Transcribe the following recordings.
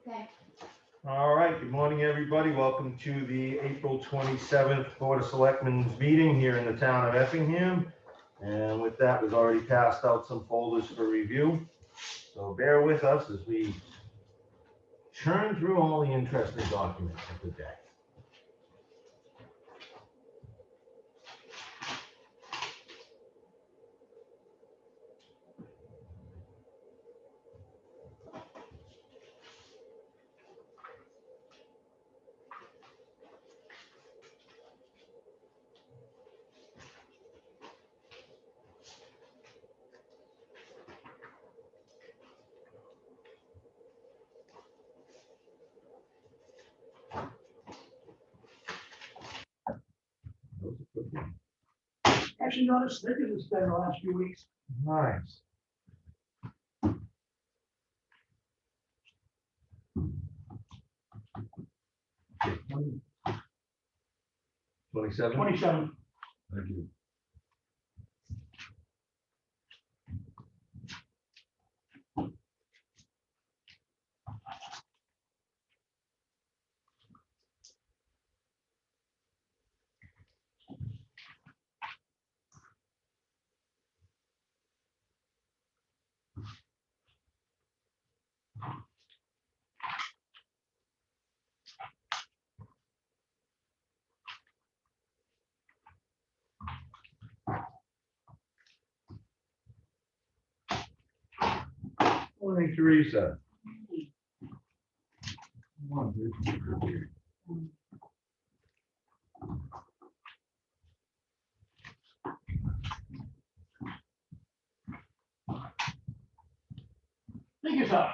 Okay. All right, good morning, everybody. Welcome to the April 27th Board of Selectmen's meeting here in the town of Effingham. And with that, we've already passed out some folders for review. So bear with us as we churn through all the interesting documents of the day. Actually, not as thick as it's been the last few weeks. Nice. Twenty 27? 27. Thank you. Morning, Teresa. Come on, dude. Think it's up.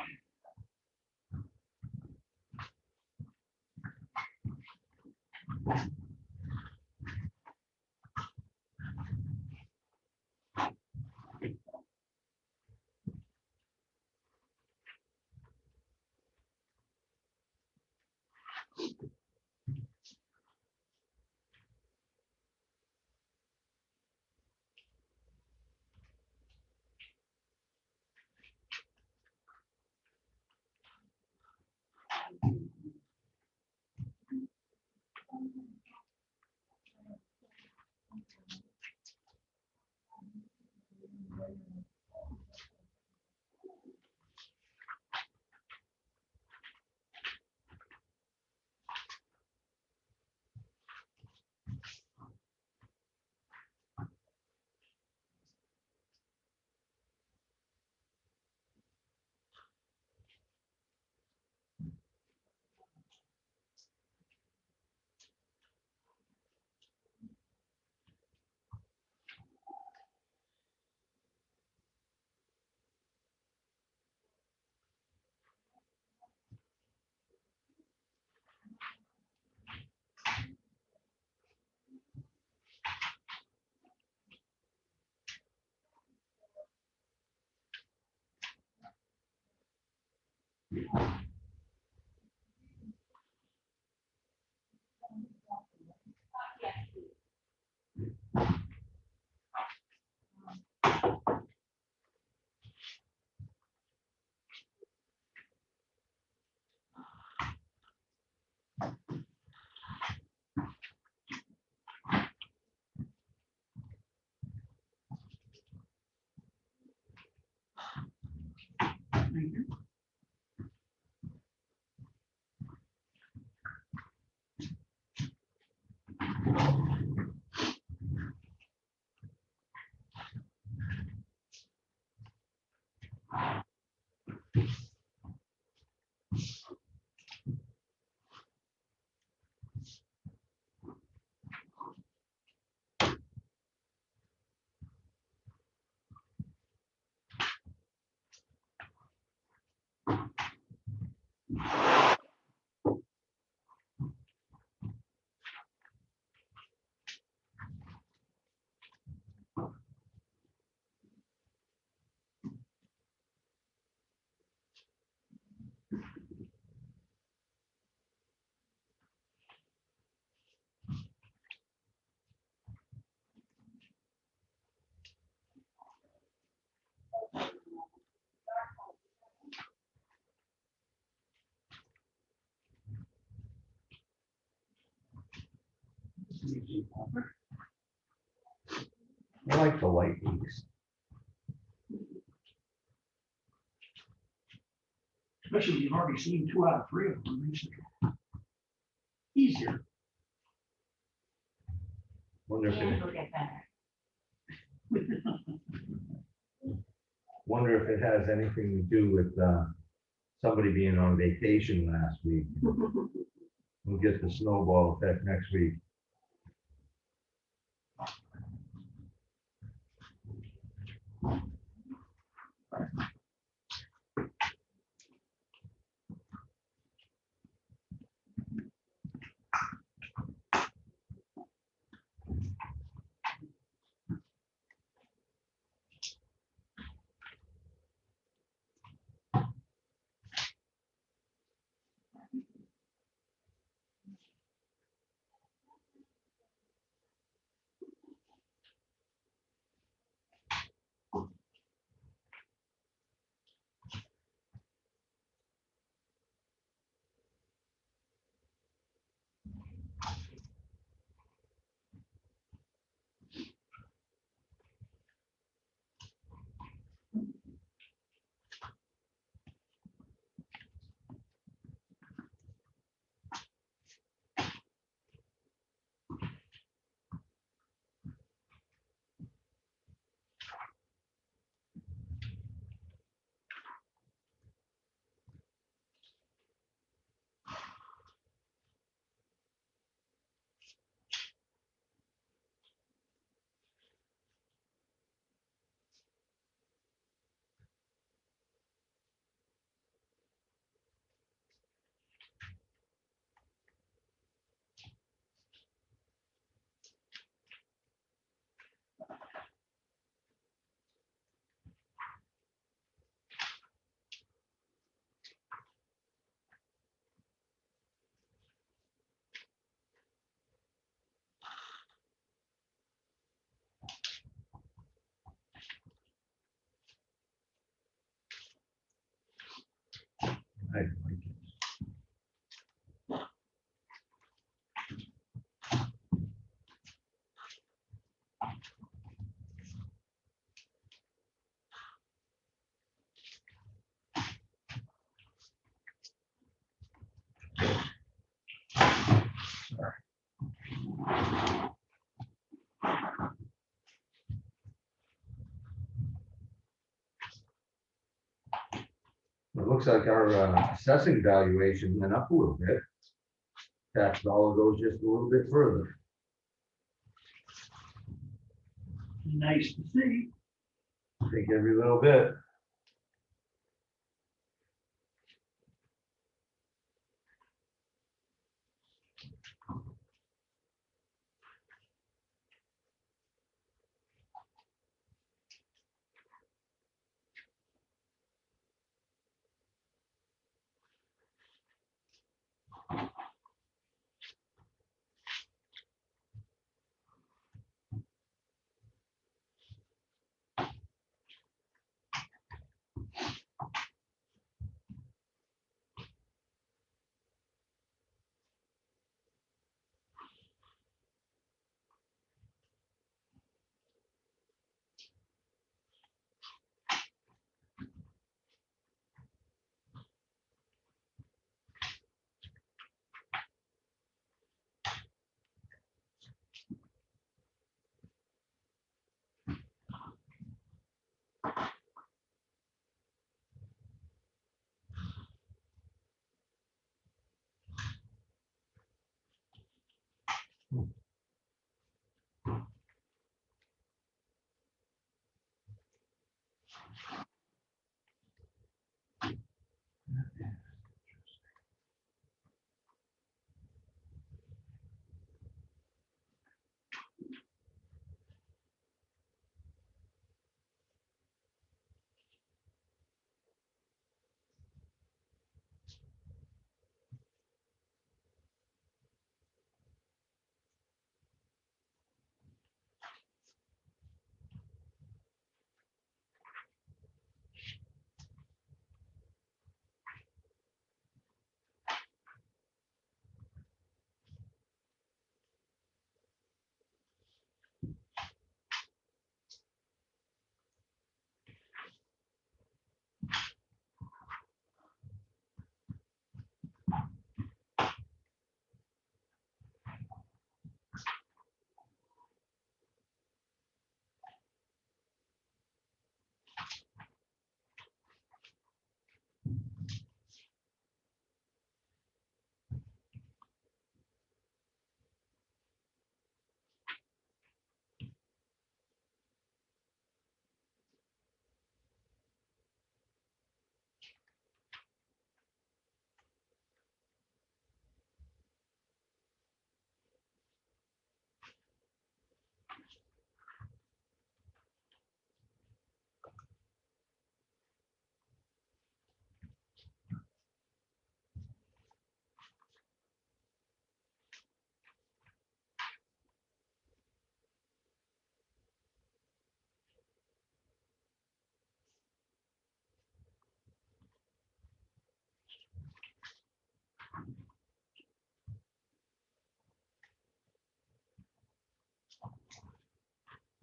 Thank you. I like the light weeks. Especially you've already seen 2 out of 3 of them recently. Easier. Wonder if And it, will get better. wonder if it has anything to do with somebody being on vacation last week. We'll get the snowball effect next week. I like it. It looks like our assessing valuation went up a little bit. Tax dollar goes just a little bit further. Nice to see. I think every little bit.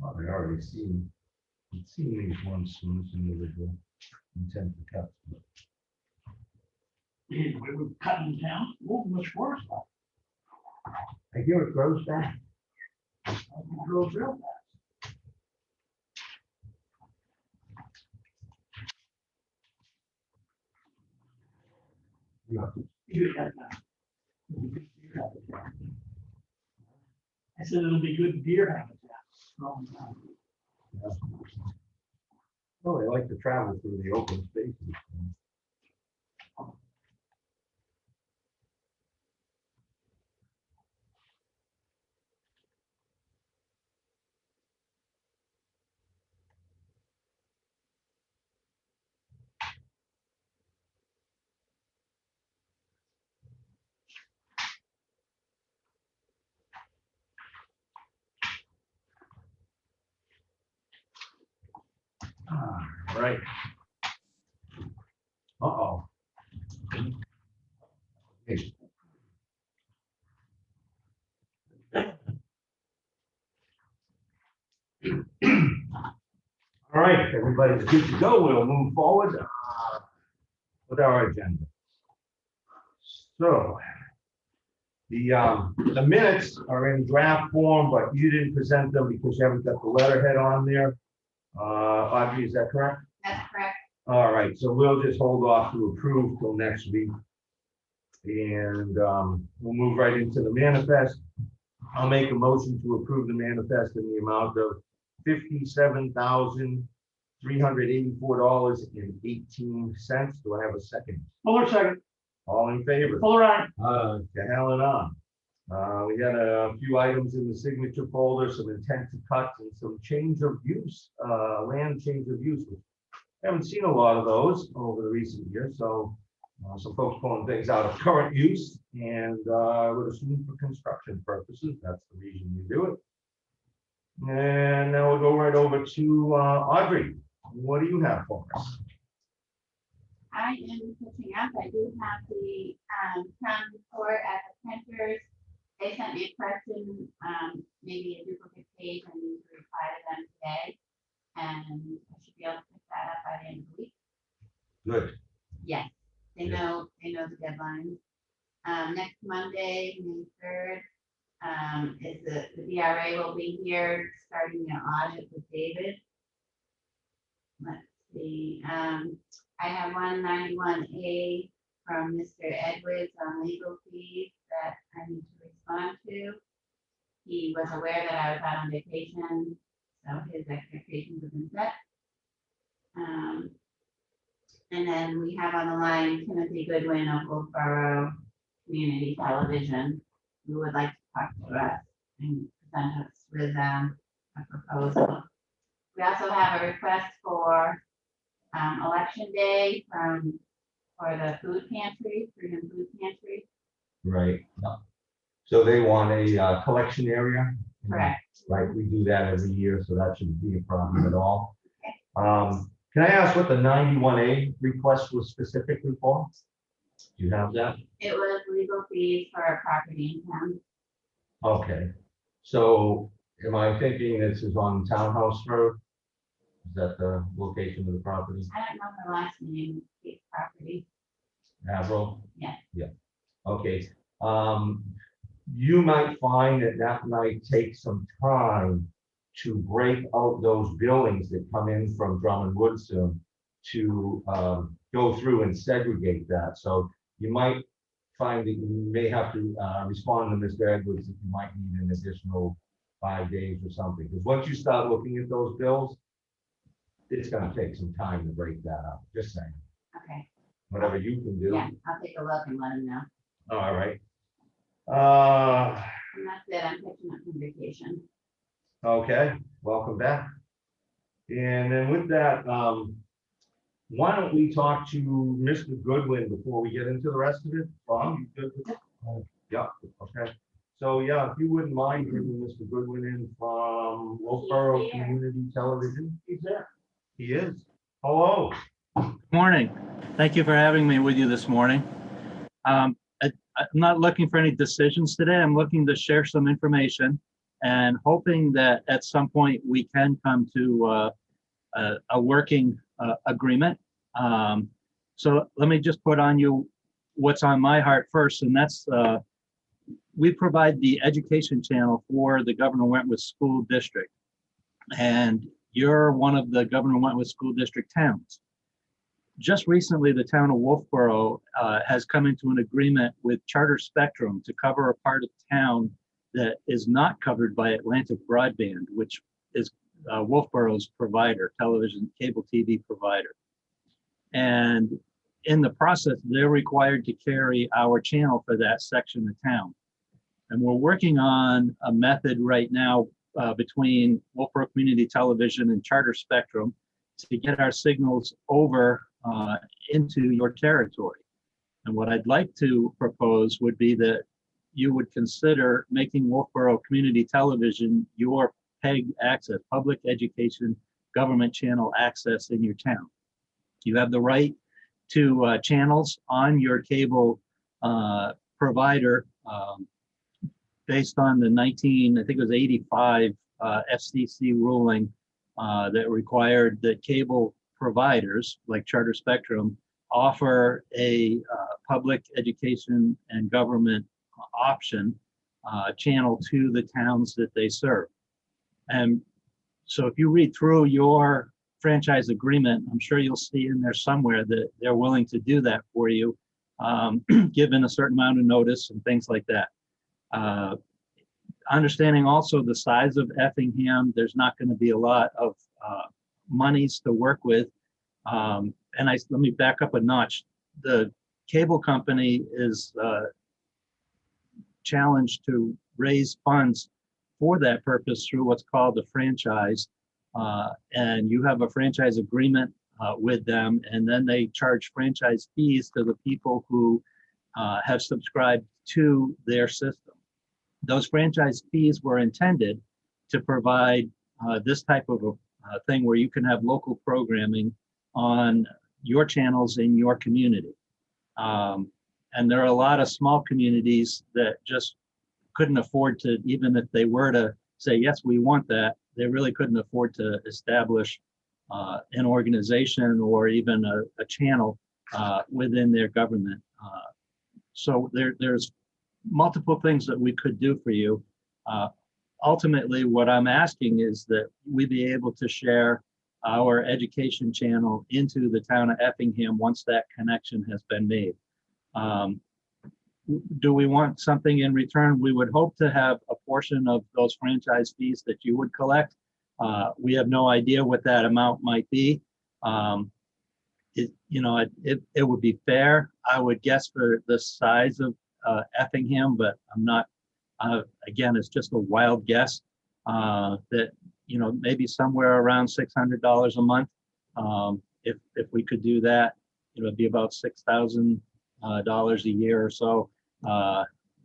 Probably already seen these ones from this individual intent to cut. Yeah, we were cutting down, moving much worse. I hear it grows back. It grows real fast. Yeah. You got that. I said it'll be good deer habitat. Growing down. Well, they like to travel through the open spaces. All right. Uh-oh. Hey. All right, everybody's good to go. We'll move forward with our agenda. So the minutes are in draft form, but you didn't present them because you haven't got the letterhead on there. Audrey, is that correct? That's correct. All right, so we'll just hold off to approve till next week. And we'll move right into the manifest. I'll make a motion to approve the manifest in the amount of $57,384.18. Do I have a second? Fuller second. All in favor? Fuller eye. To Hal and on. We got a few items in the signature folder, some intent to cut and some change of use, land change of use. Haven't seen a lot of those over the recent years, so some folks pulling things out of current use and would assume for construction purposes. That's the reason you do it. And now we'll go right over to Audrey. What do you have for us? I am putting up, I do have the town report at the printers. They sent me a question, maybe a duplicate page, I need to reply to them today. And I should be able to pick that up by the end of the week. Good. Yes, they know the deadline. Next Monday, May 3rd, is the DRA will be here starting their audit with David. Let's see, I have 191A from Mr. Edwards on legal fees that I need to respond to. He was aware that I was out on vacation, so his expectations have been set. And then we have on the line Timothy Goodwin of Old Borough Community Television, who would like to talk to us and present us with a proposal. We also have a request for election day for the food pantry, Freedom Food Pantry. Right. So they want a collection area. Correct. Right, we do that every year, so that shouldn't be a problem at all. Can I ask what the 91A request was specifically for? Do you have that? It was legal fees for a property in town. Okay, so am I thinking this is on Townhouse Road? Is that the location of the property? I don't know the last name, the property. Averill? Yeah. Yeah, okay. You might find that that might take some time to break out those billings that come in from Drummond Woodson to go through and segregate that. So you might find that you may have to respond to Mr. Edwards that you might need an additional 5 days or something. Because once you start looking at those bills, it's going to take some time to break that up. Just saying. Okay. Whatever you can do. Yeah, I'll take a look and let him know. All right. And that's it, I'm catching up from vacation. Okay, welcome back. And then with that, why don't we talk to Mr. Goodwin before we get into the rest of it? Bob, you good with that? Yeah, okay. So yeah, if you wouldn't mind bringing Mr. Goodwin in from Wolfboro He's here. Community Television. He's there. He is. Hello. Morning. Thank you for having me with you this morning. I'm not looking for any decisions today. I'm looking to share some information and hoping that at some point we can come to a working agreement. So let me just put on you what's on my heart first, and that's we provide the education channel for the Governor Wentworth School District, and you're one of the Governor Wentworth School District towns. Just recently, the town of Wolfboro has come into an agreement with Charter Spectrum to cover a part of town that is not covered by Atlantic Broadband, which is Wolfboro's provider, television, cable TV provider. And in the process, they're required to carry our channel for that section of town. And we're working on a method right now between Wolfboro Community Television and Charter Spectrum to get our signals over into your territory. And what I'd like to propose would be that you would consider making Wolfboro Community Television your PEG access, public education government channel access in your town. You have the right to channels on your cable provider based on the 85 FCC ruling that required that cable providers like Charter Spectrum offer a public education and government option channel to the towns that they serve. And so if you read through your franchise agreement, I'm sure you'll see in there somewhere that they're willing to do that for you, given a certain amount of notice and things like that. Understanding also the size of Effingham, there's not going to be a lot of monies to work with. And let me back up a notch. The cable company is challenged to raise funds for that purpose through what's called a franchise. And you have a franchise agreement with them, and then they charge franchise fees to the people who have subscribed to their system. Those franchise fees were intended to provide this type of a thing where you can have local programming on your channels in your community. And there are a lot of small communities that just couldn't afford to, even if they were to say, yes, we want that, they really couldn't afford to establish an organization or even a channel within their government. So there's multiple things that we could do for you. Ultimately, what I'm asking is that we be able to share our education channel into the town of Effingham once that connection has been made. Do we want something in return? We would hope to have a portion of those franchise fees that you would collect. We have no idea what that amount might be. It would be fair, I would guess, for the size of Effingham, but I'm not, again, it's just a wild guess that, maybe somewhere around $600 a month. If we could do that, it would be about $6,000 a year or so,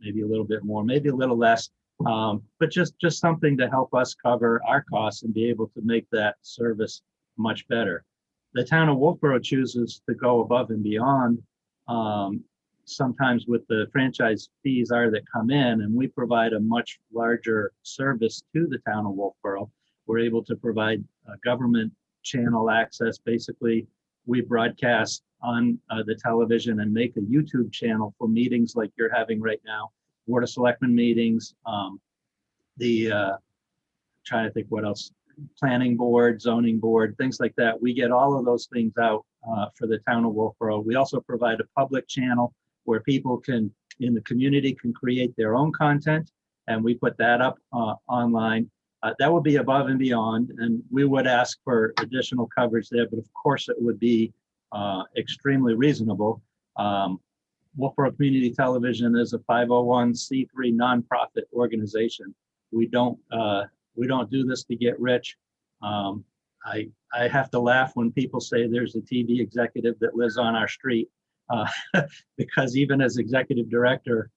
maybe a little bit more, maybe a little less, but just something to help us cover our costs and be able to make that service much better. The town of Wolfboro chooses to go above and beyond, sometimes with the franchise fees that come in, and we provide a much larger service to the town of Wolfboro. We're able to provide government channel access. Basically, we broadcast on the television and make a YouTube channel for meetings like you're having right now, Board of Selectmen meetings, trying to think what else, planning board, zoning board, things like that. We get all of those things out for the town of Wolfboro. We also provide a public channel where people can, in the community, can create their own content, and we put that up online. That would be above and beyond, and we would ask for additional coverage there, but of course it would be extremely reasonable. Wolfboro Community Television is a 501c3 nonprofit organization. We don't do this to get rich. I have to laugh when people say there's a TV executive that lives on our street, because even as executive director,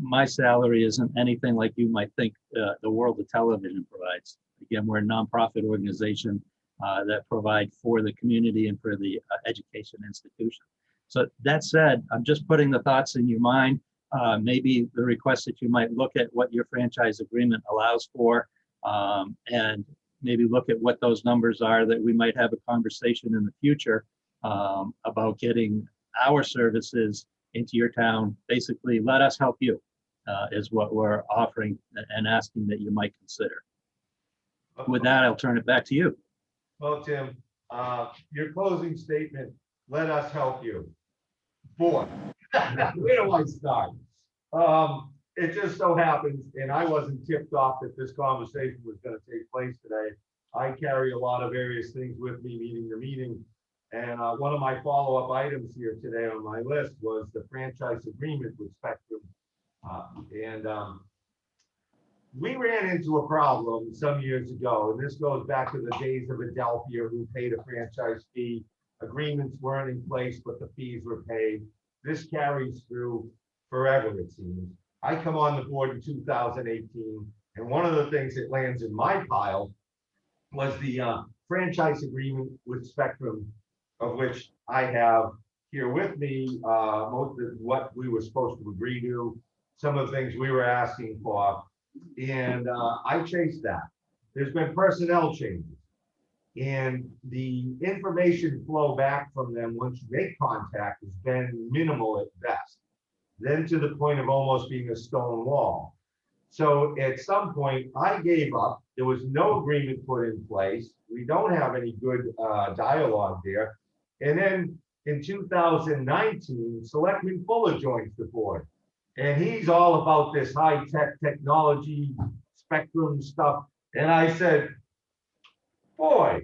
my salary isn't anything like you might think the world of television provides. Again, we're a nonprofit organization that provide for the community and for the education institution. So that said, I'm just putting the thoughts in your mind. maybe the request that you might look at what your franchise agreement allows for, and maybe look at what those numbers are, that we might have a conversation in the future about getting our services into your town. Basically, let us help you is what we're offering and asking that you might consider. With that, I'll turn it back to you. Well, Tim, your closing statement, let us help you. Boy, where do I start? It just so happens, and I wasn't tipped off that this conversation was going to take place today. I carry a lot of various things with me, meeting the meeting. And one of my follow-up items here today on my list was the franchise agreement with Spectrum. We ran into a problem some years ago, and this goes back to the days of Adelphia, who paid a franchise fee. Agreements weren't in place, but the fees were paid. This carries through forever, it seems. I come on the board in 2018, and one of the things that lands in my pile was the franchise agreement with Spectrum, of which I have here with me most of what we were supposed to agree to, some of the things we were asking for. And I chased that. There's been personnel changes, and the information flow back from them once you make contact has been minimal at best, then to the point of almost being a stone wall. So at some point I gave up. There was no agreement put in place. We don't have any good dialogue there. And then in 2019, Selectman Fuller joins the board. And he's all about this high-tech technology, Spectrum stuff. And I said, boy,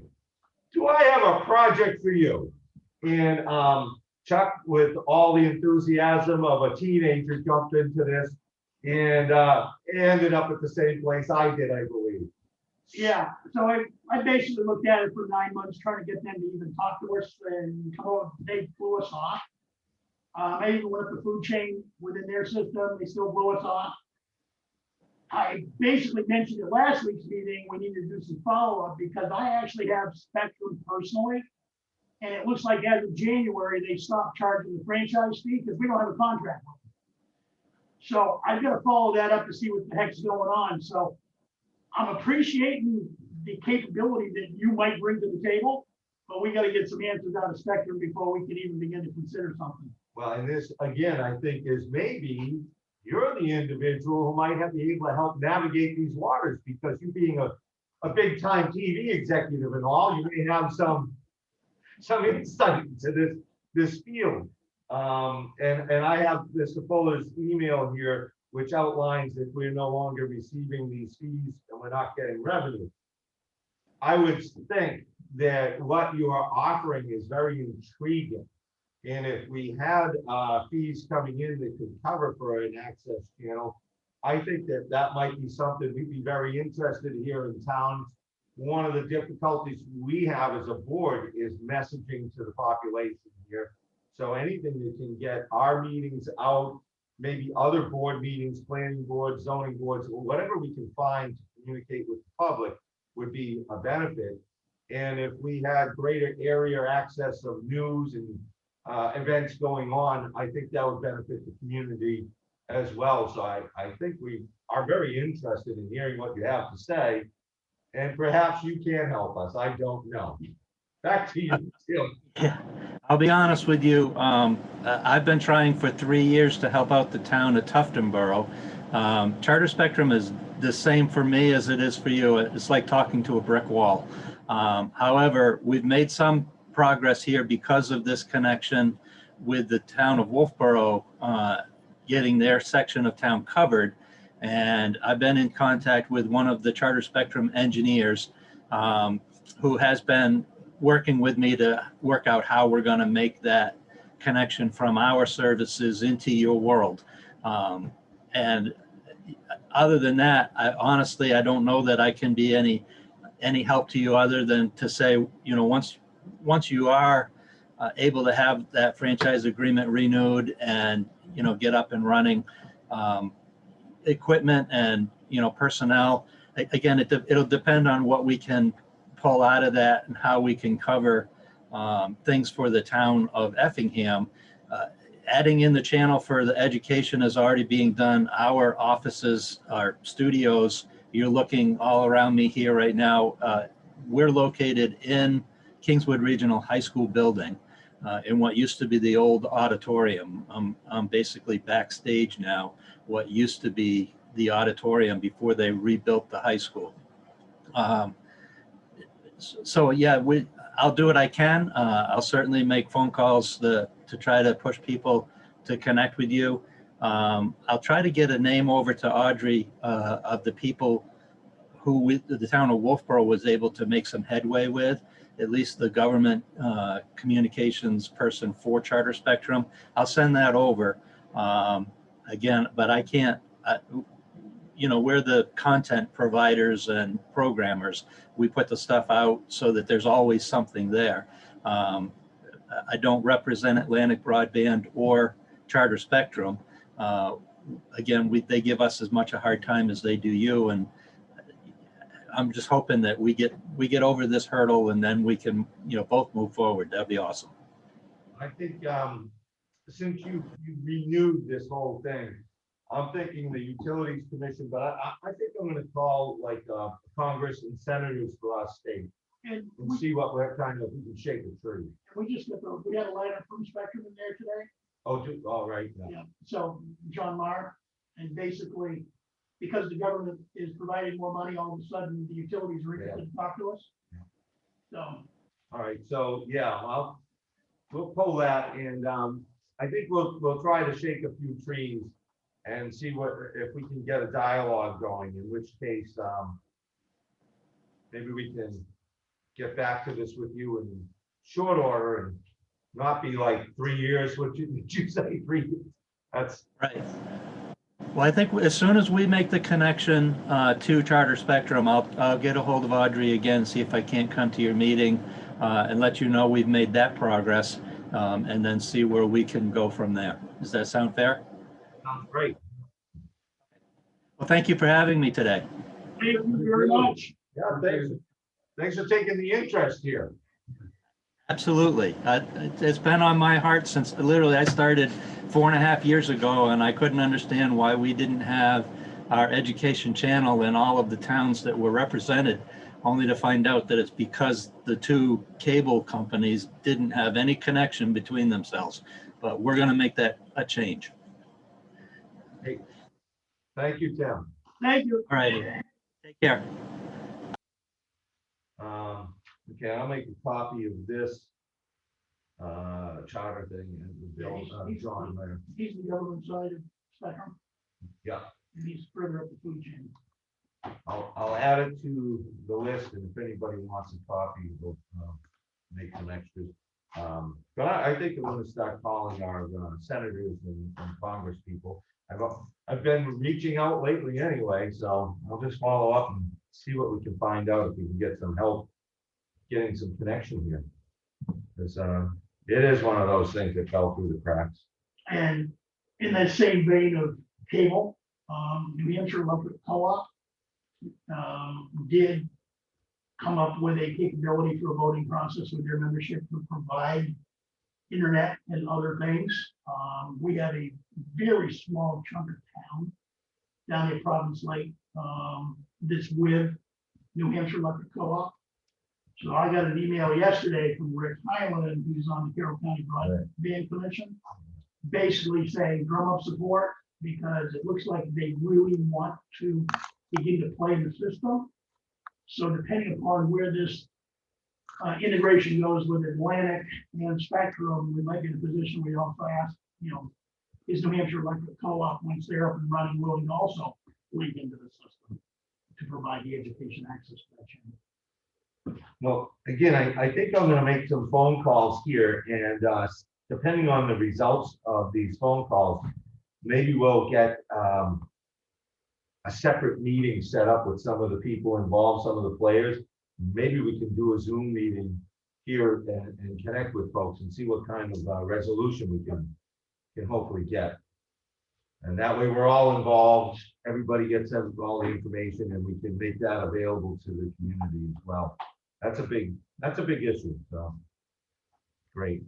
do I have a project for you? And Chuck, with all the enthusiasm of a teenager, jumped into this and ended up at the same place I did, I believe. Yeah, so I basically looked at it for 9 months, trying to get them to even talk to us and come over. They blew us off. I even went up the food chain within their system. They still blew us off. I basically mentioned at last week's meeting, we need to do some follow-up because I actually have Spectrum personally. And it looks like as of January, they stopped charging the franchise fee because we don't have a contract with them. So I've got to follow that up to see what the heck's going on. So I'm appreciating the capability that you might bring to the table, but we got to get some answers out of Spectrum before we can even begin to consider something. Well, and this, again, I think is maybe you're the individual who might have to be able to help navigate these waters, because you being a big time TV executive and all, you may have some insight into this field. And I have Mr. Fuller's email here, which outlines that we're no longer receiving these fees and we're not getting revenue. I would think that what you are offering is very intriguing. And if we had fees coming in that could cover for an access channel, I think that that might be something we'd be very interested here in town. One of the difficulties we have as a board is messaging to the population here. So anything that can get our meetings out, maybe other board meetings, planning boards, zoning boards, or whatever we can find to communicate with the public would be a benefit. And if we had greater area access of news and events going on, I think that would benefit the community as well. So I think we are very interested in hearing what you have to say, and perhaps you can help us. I don't know. Back to you, Tim. Yeah, I'll be honest with you. I've been trying for 3 years to help out the town of Tufton Borough. Charter Spectrum is the same for me as it is for you. It's like talking to a brick wall. However, we've made some progress here because of this connection with the town of Wolfboro getting their section of town covered. And I've been in contact with one of the Charter Spectrum engineers who has been working with me to work out how we're going to make that connection from our services into your world. And other than that, honestly, I don't know that I can be any help to you other than to say, you know, once you are able to have that franchise agreement renewed and, you know, get up and running, equipment and, you know, personnel, again, it'll depend on what we can pull out of that and how we can cover things for the town of Effingham. adding in the channel for the education is already being done. Our offices, our studios, you're looking all around me here right now. We're located in Kingswood Regional High School building in what used to be the old auditorium. I'm basically backstage now, what used to be the auditorium before they rebuilt the high school. So yeah, I'll do what I can. I'll certainly make phone calls to try to push people to connect with you. I'll try to get a name over to Audrey of the people who the town of Wolfboro was able to make some headway with, at least the government communications person for Charter Spectrum. I'll send that over again, but I can't, you know, we're the content providers and programmers. We put the stuff out so that there's always something there. I don't represent Atlantic Broadband or Charter Spectrum. Again, they give us as much a hard time as they do you, and I'm just hoping that we get over this hurdle and then we can, you know, both move forward. That'd be awesome. I think since you renewed this whole thing, I'm thinking the Utilities Commission, but I think I'm going to call like Congress and senators for our state And and see what we're kind of, we can shake a tree. we had a letter from Spectrum in there today. Oh, all right. Yeah, so John Marr, and basically, because the government is providing more money, all of a sudden, the utilities are interested to talk to us. Yeah. So, All right, so yeah, well, we'll pull that, and I think we'll try to shake a few trees and see if we can get a dialogue going, in which case maybe we can get back to this with you in short order and not be like 3 years. What did you say, 3 years? That's Right. Well, I think as soon as we make the connection to Charter Spectrum, I'll get a hold of Audrey again, see if I can't come to your meeting and let you know we've made that progress, and then see where we can go from there. Does that sound fair? sounds great. Well, thank you for having me today. thank you very much. Yeah, thanks for taking the interest here. Absolutely. It's been on my heart since literally I started 4.5 years ago, and I couldn't understand why we didn't have our education channel in all of the towns that were represented, only to find out that it's because the two cable companies didn't have any connection between themselves. But we're going to make that a change. Hey, thank you, Tim. Thank you. All righty. Take care. Okay, I'll make a copy of this charter thing and the bill, John there. He's the government side of Spectrum, Yeah, and he's further up the food chain. I'll add it to the list, and if anybody wants a copy, we'll make some extras. But I think I'm going to start calling our senators and Congress people. I've been reaching out lately anyway, so I'll just follow up and see what we can find out, if we can get some help getting some connection here. Because it is one of those things that fell through the cracks. And in that same vein of cable, New Hampshire Electric Co-op did come up with a capability for a voting process with their membership to provide internet and other things. We have a very small chunk of town down at Province Lake that's with New Hampshire Electric Co-op. So I got an email yesterday from Rick Highland, who's on the Carroll County Broadband Commission, basically saying drum up support, because it looks like they really want to begin to play in the system. So depending upon where this integration goes with Atlantic and Spectrum, we might be in a position where you also ask, you know, is New Hampshire Electric Co-op, once they're up and running, willing to also link into the system to provide the education access to that channel? Well, again, I think I'm going to make some phone calls here, and depending on the results of these phone calls, maybe we'll get a separate meeting set up with some of the people involved, some of the players. Maybe we can do a Zoom meeting here and connect with folks and see what kind of resolution we can hopefully get. And that way we're all involved, everybody gets all the information, and we can make that available to the community as well. That's a big issue, so great.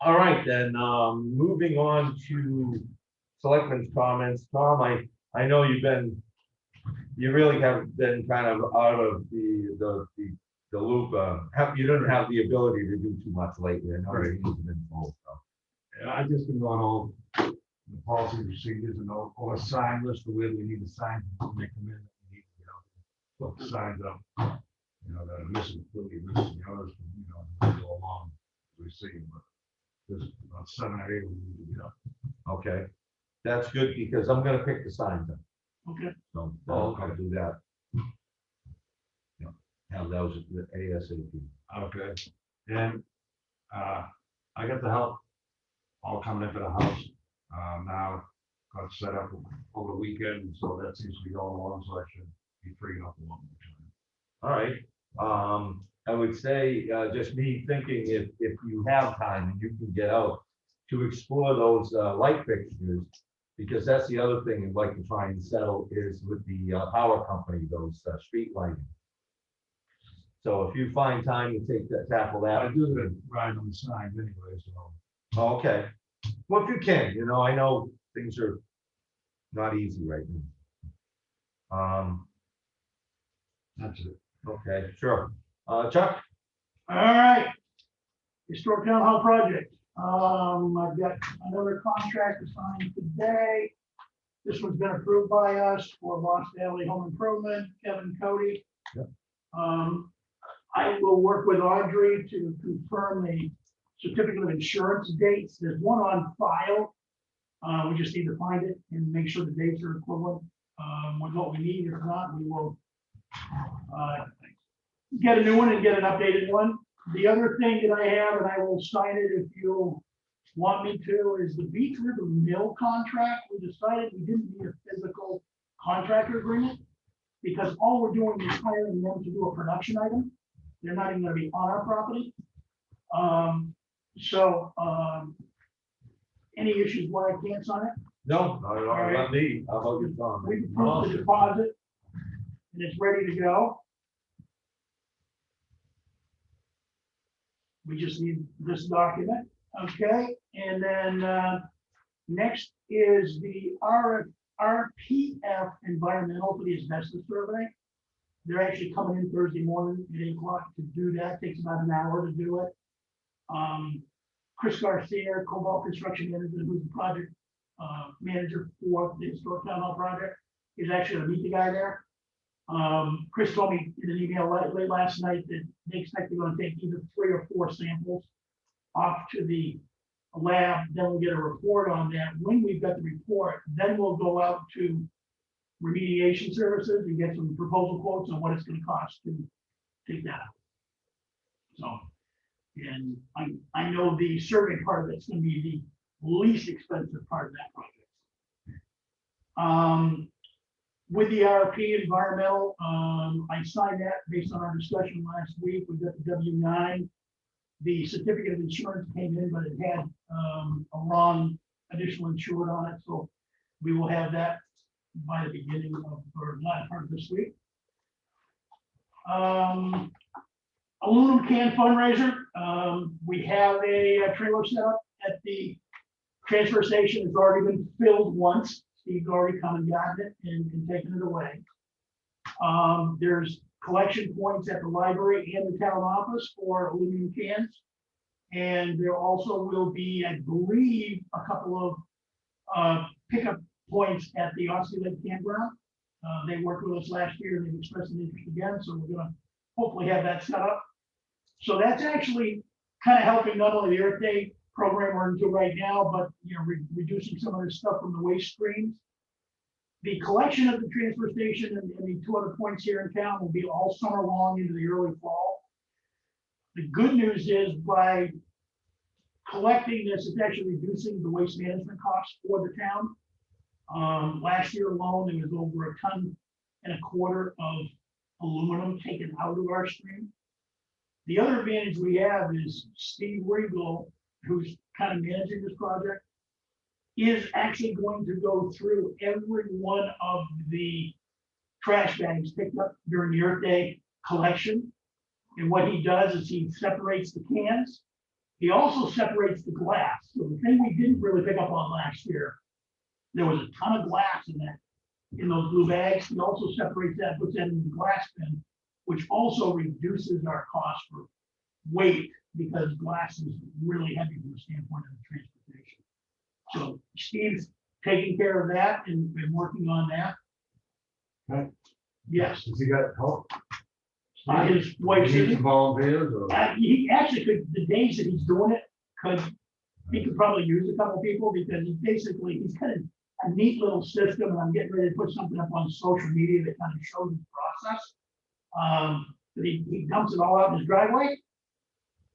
All right, then, moving on to Selectmen's comments. Tom, I know you really have been kind of out of the loop. You don't have the ability to do too much lately. I know Right. you've been told, so. Yeah, I just been going all the policy procedures and all the sign list, the way we need to sign when they come in. We need to, put the signs up, that are missing, completely missing the others, we go along, as we see, but this, on 7 or 8, we need to get up. Okay, that's good because I'm gonna pick the signs up, Okay, so Oh, I'll okay. do that. Yeah, have those at the ASAP. Okay, and, I got the help all coming into the house, now, got set up over the weekend, so that seems to be going along, so I should be freeing up a lot more time. All right, I would say, just me thinking if you have time and you can get out to explore those, light fixtures, because that's the other thing I'd like to try and settle is with the, power company, those, street lighting. So if you find time to tackle I that, do the ride on the signs anyway, so. okay. Well, if you can, I know things are not easy right now. That's it. Okay, sure. Chuck? all right. Historic Town Hall project. I've got another contract assigned today. This one's been approved by us for Lost Valley Home Improvement, Kevin Cody. Yep. I will work with Audrey to confirm the certificate of insurance dates. There's one on file. We just need to find it and make sure the dates are equivalent with what we need. If not, we will get a new one and get an updated one. The other thing that I have, and I will sign it if you want me to, is the Beach River Mill contract. We decided we didn't need a physical contractor agreement because all we're doing is hiring them to do a production item. They're not even gonna be on our property. Any issues why I can't sign it? No, not me. How about you, Tom? We approved the deposit and it's ready to go. We just need this document, okay? And then next is the Rfrp environmental for the asbestos survey. They're actually coming in Thursday morning at 8 o'clock to do that. Takes about an hour to do it. Chris Garcia, Cobalt Construction Manager, who's the project manager for the Historic Town Hall project, is actually going to meet the guy there. Chris told me in an email late last night that they expect they're going to take either 3 or 4 samples off to the lab. Then we'll get a report on that. When we've got the report, then we'll go out to remediation services and get some proposal quotes on what it's going to cost to take that out. So, and I know the survey part of it's going to be the least expensive part of that project. With the RFP environmental, I signed that based on our discussion last week. We got the W-9. The certificate of insurance came in, but it had a wrong additional insured on it. So we will have that by the beginning of, or last part of this week. Aluminum can fundraiser. We have a trailer set up at the transfer station. It's already been filled once. Steve's already come and gotten it and taken it away. There's collection points at the library and the town office for aluminum cans. And there also will be, I believe, a couple of pickup points at the Osseo Lake Campground. They worked with us last year and they've expressed an interest again, so we're gonna hopefully have that set up. So that's actually kind of helping not only the Earth Day program we're into right now, but reducing some of the stuff from the waste streams. The collection at the transfer station and the 2 other points here in town will be all summer long into the early fall. The good news is by collecting this, it's actually reducing the waste management costs for the town. Last year alone, there was over 1.25 tons of aluminum taken out of our stream. The other advantage we have is Steve Regal, who's kind of managing this project, is actually going to go through every one of the trash bags picked up during the Earth Day collection. And what he does is he separates the cans. He also separates the glass. So the thing we didn't really pick up on last year, there was a ton of glass in those blue bags. He also separates that, puts that in the glass bin, which also reduces our cost for weight because glass is really heavy from the standpoint of transportation. So Steve's taking care of that and working on that. Okay. Yes, Has he got help? his wife He needs Susan. some volunteers or? He actually could, the days that he's doing it, he could probably use a couple people because he's kind of a neat little system, and I'm getting ready to put something up on social media that kind of shows the process. But he dumps it all out in his driveway,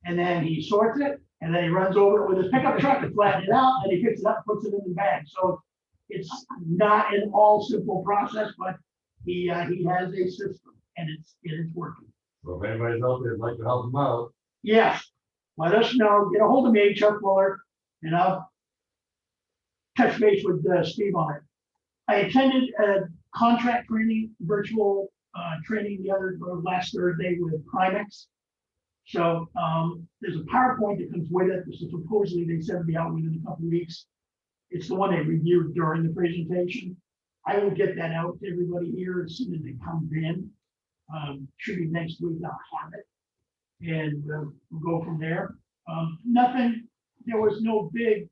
and then he sorts it, and then he runs over it with his pickup truck to flatten it out, and he picks it up, puts it in the bag. So it's not an all simple process, but he has a system, and it's working. Well, if anybody's out there, would like to help him out. Yes, let us know, get a hold of me, Chuck Fuller, and I'll touch base with Steve on it. I attended a contract training, virtual training last Thursday with Primex. So there's a PowerPoint that comes with it. So supposedly they said it'll be out within a couple of weeks. It's the one they reviewed during the presentation. I will get that out to everybody here as soon as it comes in. Should be next week, I'll have it. And we'll go from there. Nothing, there was no big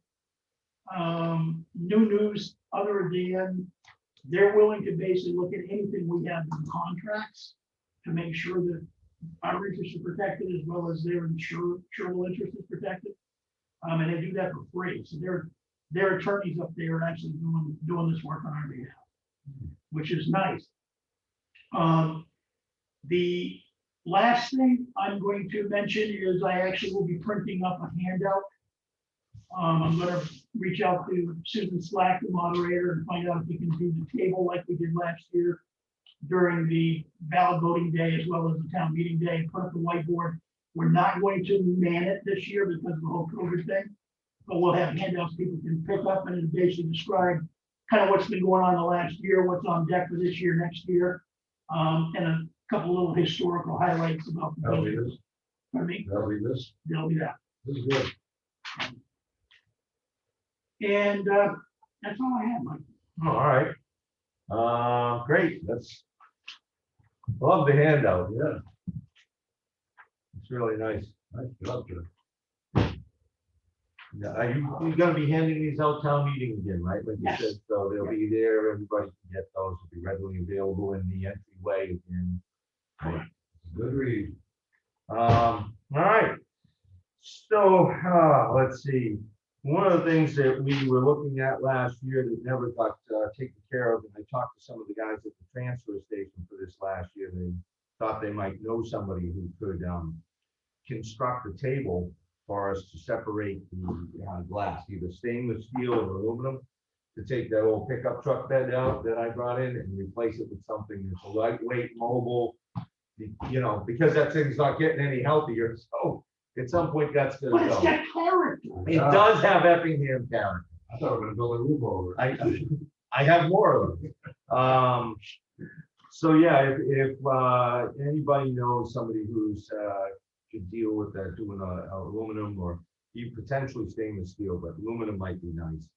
new news other than they're willing to basically look at anything we have in contracts to make sure that our interests are protected as well as their insurable interest is protected. And they do that for free. So their attorneys up there are actually doing this work on our behalf, which is nice. The last thing I'm going to mention is I actually will be printing up a handout. I'm gonna reach out to Susan Slack, the moderator, and find out if we can do the table like we did last year during the ballot voting day as well as the town meeting day, and put up the whiteboard. We're not going to man it this year because of the whole COVID thing, but we'll have handouts people can pick up and basically describe kind of what's been going on the last year, what's on deck for this year, next year, and a couple little historical highlights about the That'll be budget. this. Pardon me? That'll be this. There'll be that. This is good. And that's all I have, Mike. All right. Great. Love the handout. Yeah. It's really nice. Nice job, Joe. Yeah, are you gonna be handing these out town meeting again, right? Like you Yes. said, so they'll be there, everybody can get those, will be readily available in the entryway again. Good read. All right. So, let's see. One of the things that we were looking at last year that never got taken care of, and I talked to some of the guys at the transfer station for this last year, they thought they might know somebody who could construct a table for us to separate the glass, either stainless steel or aluminum, to take that old pickup truck bed out that I brought in and replace it with something that's a lightweight, mobile, because that thing's not getting any healthier. So at some point that's But gonna it's go. got character. It does have Effingham character. I thought we were gonna build a roof over it. I have more of them. So yeah, if anybody knows somebody who's could deal with that, doing aluminum or even potentially stainless steel, but aluminum might be nice.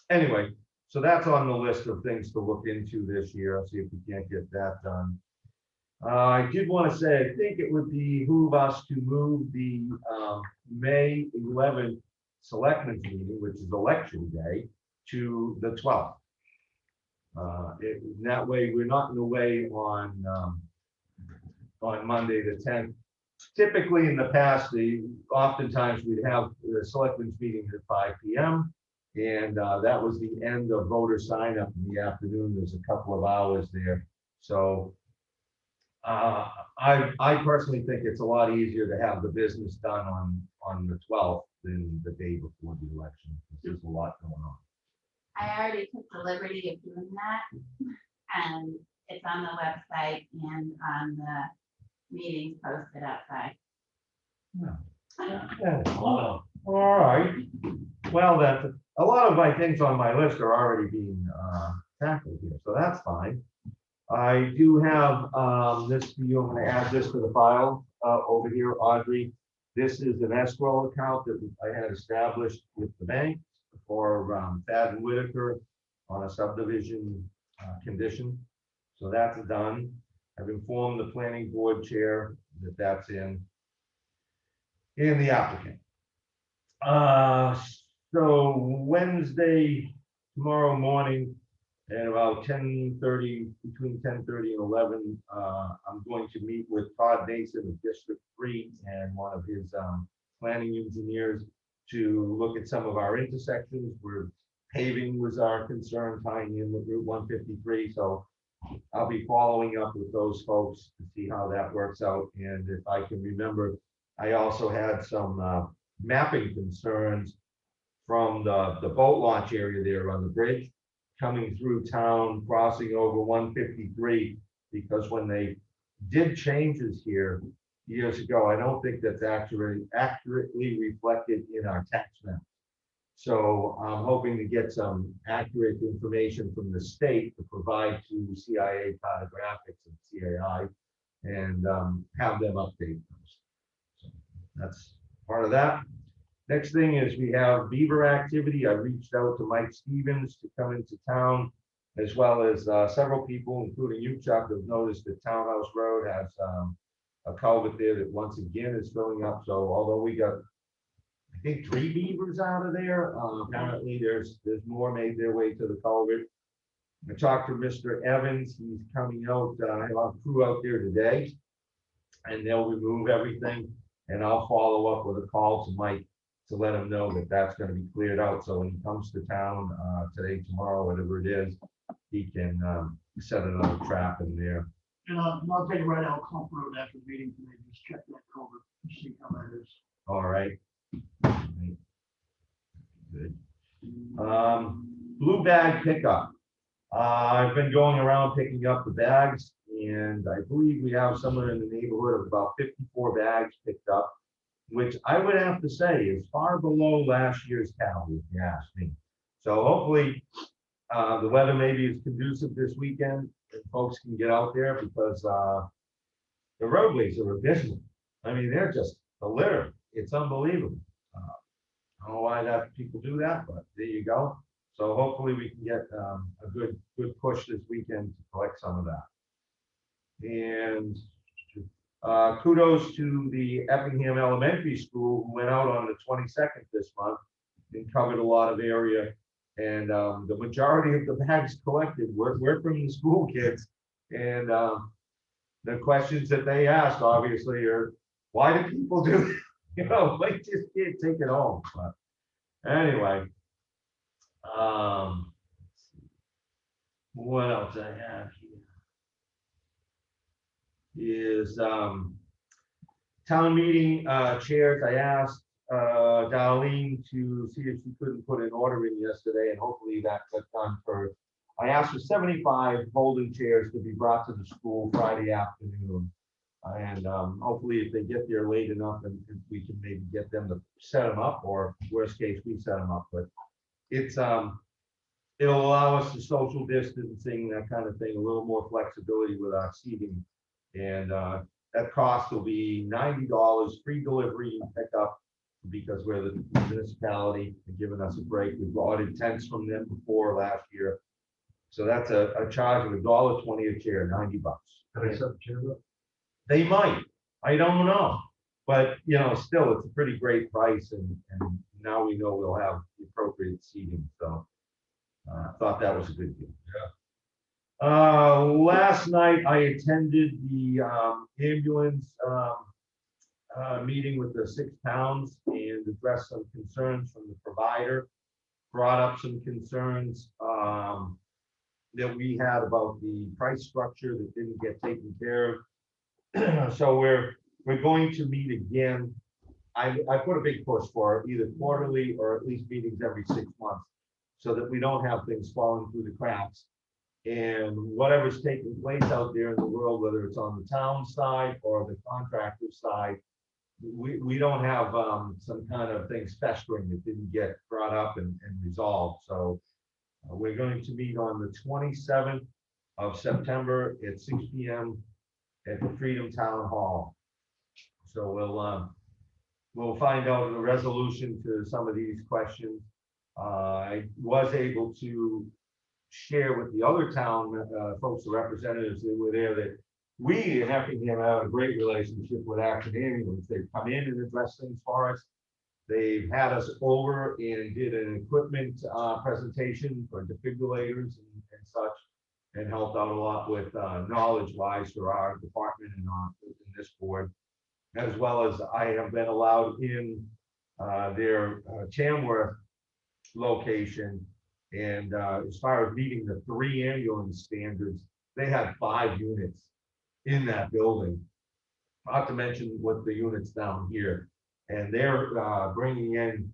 Anyway, so that's on the list of things to look into this year. I'll see if we can't get that done. I did want to say, I think it would behoove us to move the May 11th Selectmen's meeting, which is election day, to the 12th. That way, we're not in the way on Monday the 10th. Typically, in the past, oftentimes we'd have the Selectmen's meeting at 5 p.m. And that was the end of voter sign up in the afternoon. There's a couple of hours there. So I personally think it's a lot easier to have the business done on the 12th than the day before the election. There's a lot going on. I already took the liberty of doing that, and it's on the website and on the meetings posted outside. All right. Well, then, a lot of my things on my list are already being tackled here, so that's fine. I do have this, I'm going to add this to the file over here, Audrey. This is an escrow account that I had established with the bank for Thad and Whitaker on a subdivision condition. So that's done. I've informed the planning board chair that that's in the applicant. So Wednesday, tomorrow morning, at about 10:30, between 10:30 and 11, I'm going to meet with Todd Mason of District 3 and one of his planning engineers to look at some of our intersections where paving was our concern, tying in with Route 153. So I'll be following up with those folks to see how that works out. And if I can remember, I also had some mapping concerns from the boat launch area there on the bridge, coming through town, crossing over 153, because when they did changes here years ago, I don't think that's accurately reflected in our tax map. So I'm hoping to get some accurate information from the state to provide to CIA Cartographics and CAI and have them update those. So that's part of that. Next thing is we have Beaver Activity. I reached out to Mike Stevens to come into town, as well as several people, including you, Chuck, have noticed that Townhouse Road has a culvert there that once again is filling up. So although we got, I think, 3 beavers out of there, apparently there's more made their way to the culvert. I talked to Mr. Evans. He's coming out. I have a crew out there today, and they'll remove everything. And I'll follow up with a call to Mike to let him know that that's going to be cleared out. So when he comes to town today, tomorrow, whatever it is, he can set another trap in there. And I'll take a ride out Clump Road after the meeting today, just check that culvert and see how that is. All right. Good. Blue bag pickup. I've been going around picking up the bags, and I believe we have somewhere in the neighborhood of about 54 bags picked up, which I would have to say is far below last year's tally, if you ask me. So hopefully the weather maybe is conducive this weekend and folks can get out there, because the roadways are abysmal. I mean, they're just a litter. It's unbelievable. I don't know why that people do that, but there you go. So hopefully we can get a good push this weekend to collect some of that. And kudos to the Effingham Elementary School, who went out on the 22nd this month and covered a lot of area. And the majority of the bags collected were from the school kids. And the questions that they asked obviously are, why do people do this? You know, they just can't take it home. But anyway, what else I have here is town meeting chairs. I asked Darlene to see if she couldn't put an order in yesterday, and hopefully that got done for. I asked for 75 folding chairs to be brought to the school Friday afternoon. And hopefully if they get there late enough, and we can maybe get them to set them up, or worst case, we set them up. But it's it'll allow us to social distancing, that kind of thing, a little more flexibility with our seating. And that cost will be $90, free delivery and pickup, because we're the municipality and giving us a break. We've ordered tents from them before last year. So that's a charge of $1.20 a chair, $90. Can I set the chair up? They might, I don't know, but you know, still, it's a pretty great price, and now we know we'll have the appropriate seating, so I thought that was a good deal. Yeah. Last night I attended the ambulance meeting with the 6 towns and addressed some concerns from the provider, brought up some concerns that we had about the price structure that didn't get taken care of. So we're going to meet again. I put a big push for either quarterly or at least meetings every 6 months, so that we don't have things falling through the cracks. And whatever's taking place out there in the world, whether it's on the town side or the contractor side, we don't have some kind of things festering that didn't get brought up and resolved. So we're going to meet on the 27th of September at 6 p.m. at the Freedom Town Hall. So we'll find out a resolution to some of these questions. I was able to share with the other town folks, the representatives that were there, that we in Effingham have a great relationship with Action Ambulance. They've come in and addressed things for us. They've had us over and did an equipment presentation for defibrillators and such, and helped out a lot with knowledge-wise for our department and in this board, as well as I have been allowed in their Tamworth location. And as far as meeting the 3 ambulance standards, they had 5 units in that building, not to mention what the units down here. And they're bringing in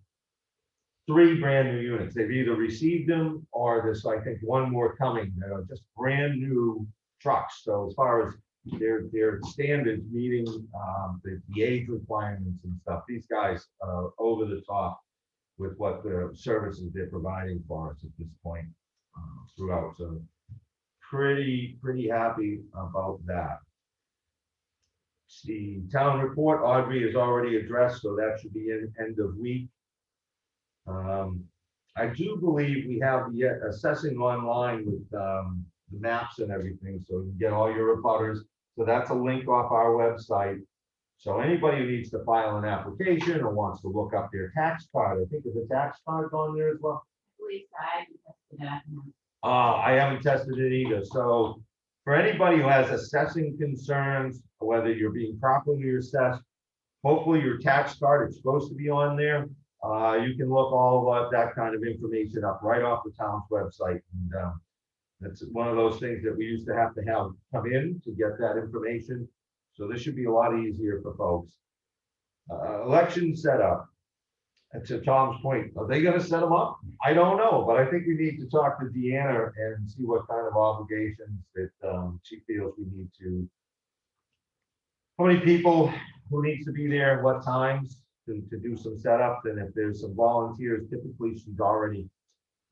3 brand new units. They've either received them or there's, I think, 1 more coming. Just brand new trucks. So as far as their standards meeting the age requirements and stuff, these guys are over the top with what the services they're providing for us at this point throughout. So pretty happy about that. The town report, Audrey has already addressed, so that should be in end of week. I do believe we have the assessing online with the maps and everything, so you can get all your abutters. So that's a link off our website. So anybody who needs to file an application or wants to look up their tax card, I think there's a tax card on there as well. I haven't tested it either. So for anybody who has assessing concerns, whether you're being properly assessed, hopefully your tax card is supposed to be on there. You can look all of that kind of information up right off the town's website. And that's one of those things that we used to have come in to get that information. So this should be a lot easier for folks. Election setup. And to Tom's point, are they going to set them up? I don't know, but I think we need to talk to Deanna and see what kind of obligations that she feels we need to. How many people who needs to be there at what times to do some setup, and if there's some volunteers, typically she's already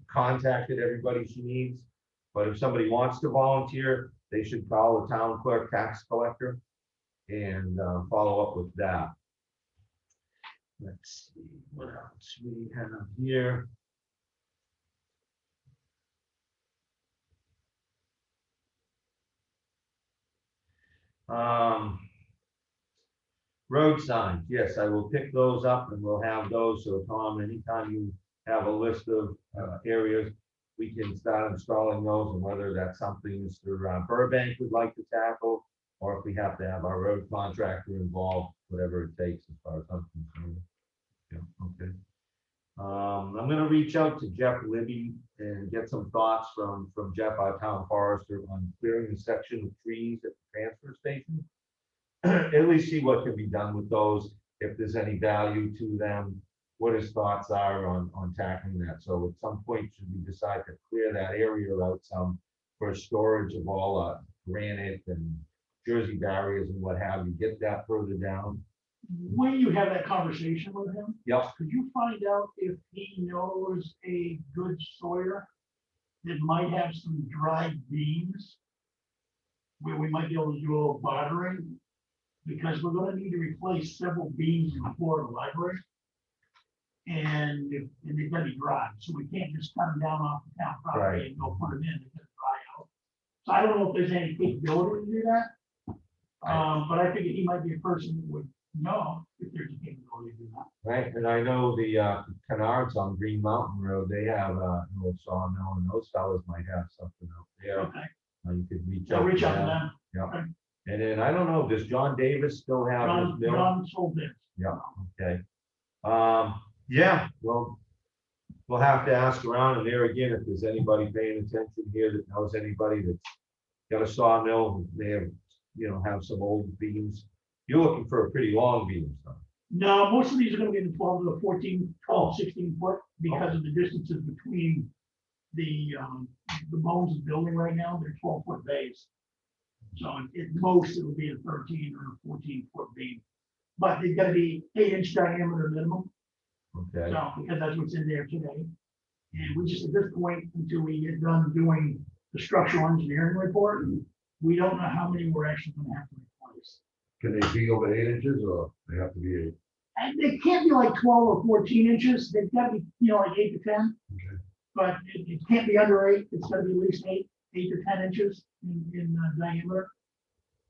contacted everybody she needs. But if somebody wants to volunteer, they should call the town clerk, tax collector, and follow up with that. Let's see what else we have here. Road signs, yes, I will pick those up and we'll have those. So Tom, anytime you have a list of areas, we can start installing those, and whether that's something Mr. Burbank would like to tackle, or if we have to have our road contractor involved, whatever it takes as far as I'm concerned. Yeah, okay. I'm gonna reach out to Jeff Libby and get some thoughts from Jeff, our town forester, on clearing the section of trees at the transfer station. At least see what can be done with those, if there's any value to them, what his thoughts are on tackling that. So at some point, should we decide to clear that area out some for storage of all granite and Jersey barriers and what have you, get that further down. When you have that conversation with him, Yep. could you find out if he knows a good sawyer that might have some dried beams where we might be able to do a little bartering? Because we're gonna need to replace several beams in the floor of the library. And they've gotta be dry, so we can't just cut them down off the town property and go put them in, they're gonna dry out. So I don't know if there's any capability to do that. But I think he might be a person who would know if there's a capability to do that. Right, and I know the Canards on Green Mountain Road, they have an old sawmill, and those fellas might have something out there. Okay, You could reach so out reach to out to them. them. Yeah, Okay. and then I don't know, does John Davis still have his mill? John sold this. Yeah, okay. Yeah, well, we'll have to ask around, and there again, if there's anybody paying attention here that knows anybody that's got a sawmill, they have some old beams. You're looking for a pretty long beam, so. No, most of these are gonna be in the 12 to 14, 12, 16 foot because of the distances between the bones of the building right now, they're 12-foot bays. So at most, it would be a 13 or 14-foot beam. But they've gotta be 8-inch diameter minimum, Okay, so, because that's what's in there today. And we just, at this point, until we get done doing the structural engineering report, we don't know how many we're actually gonna have to replace. Can they be over 8 inches or they have to be 8? And they can't be like 12 or 14 inches. They've got to be, like 8 to 10. Okay. But it can't be under 8. It's got to be at least 8 to 10 inches in diameter.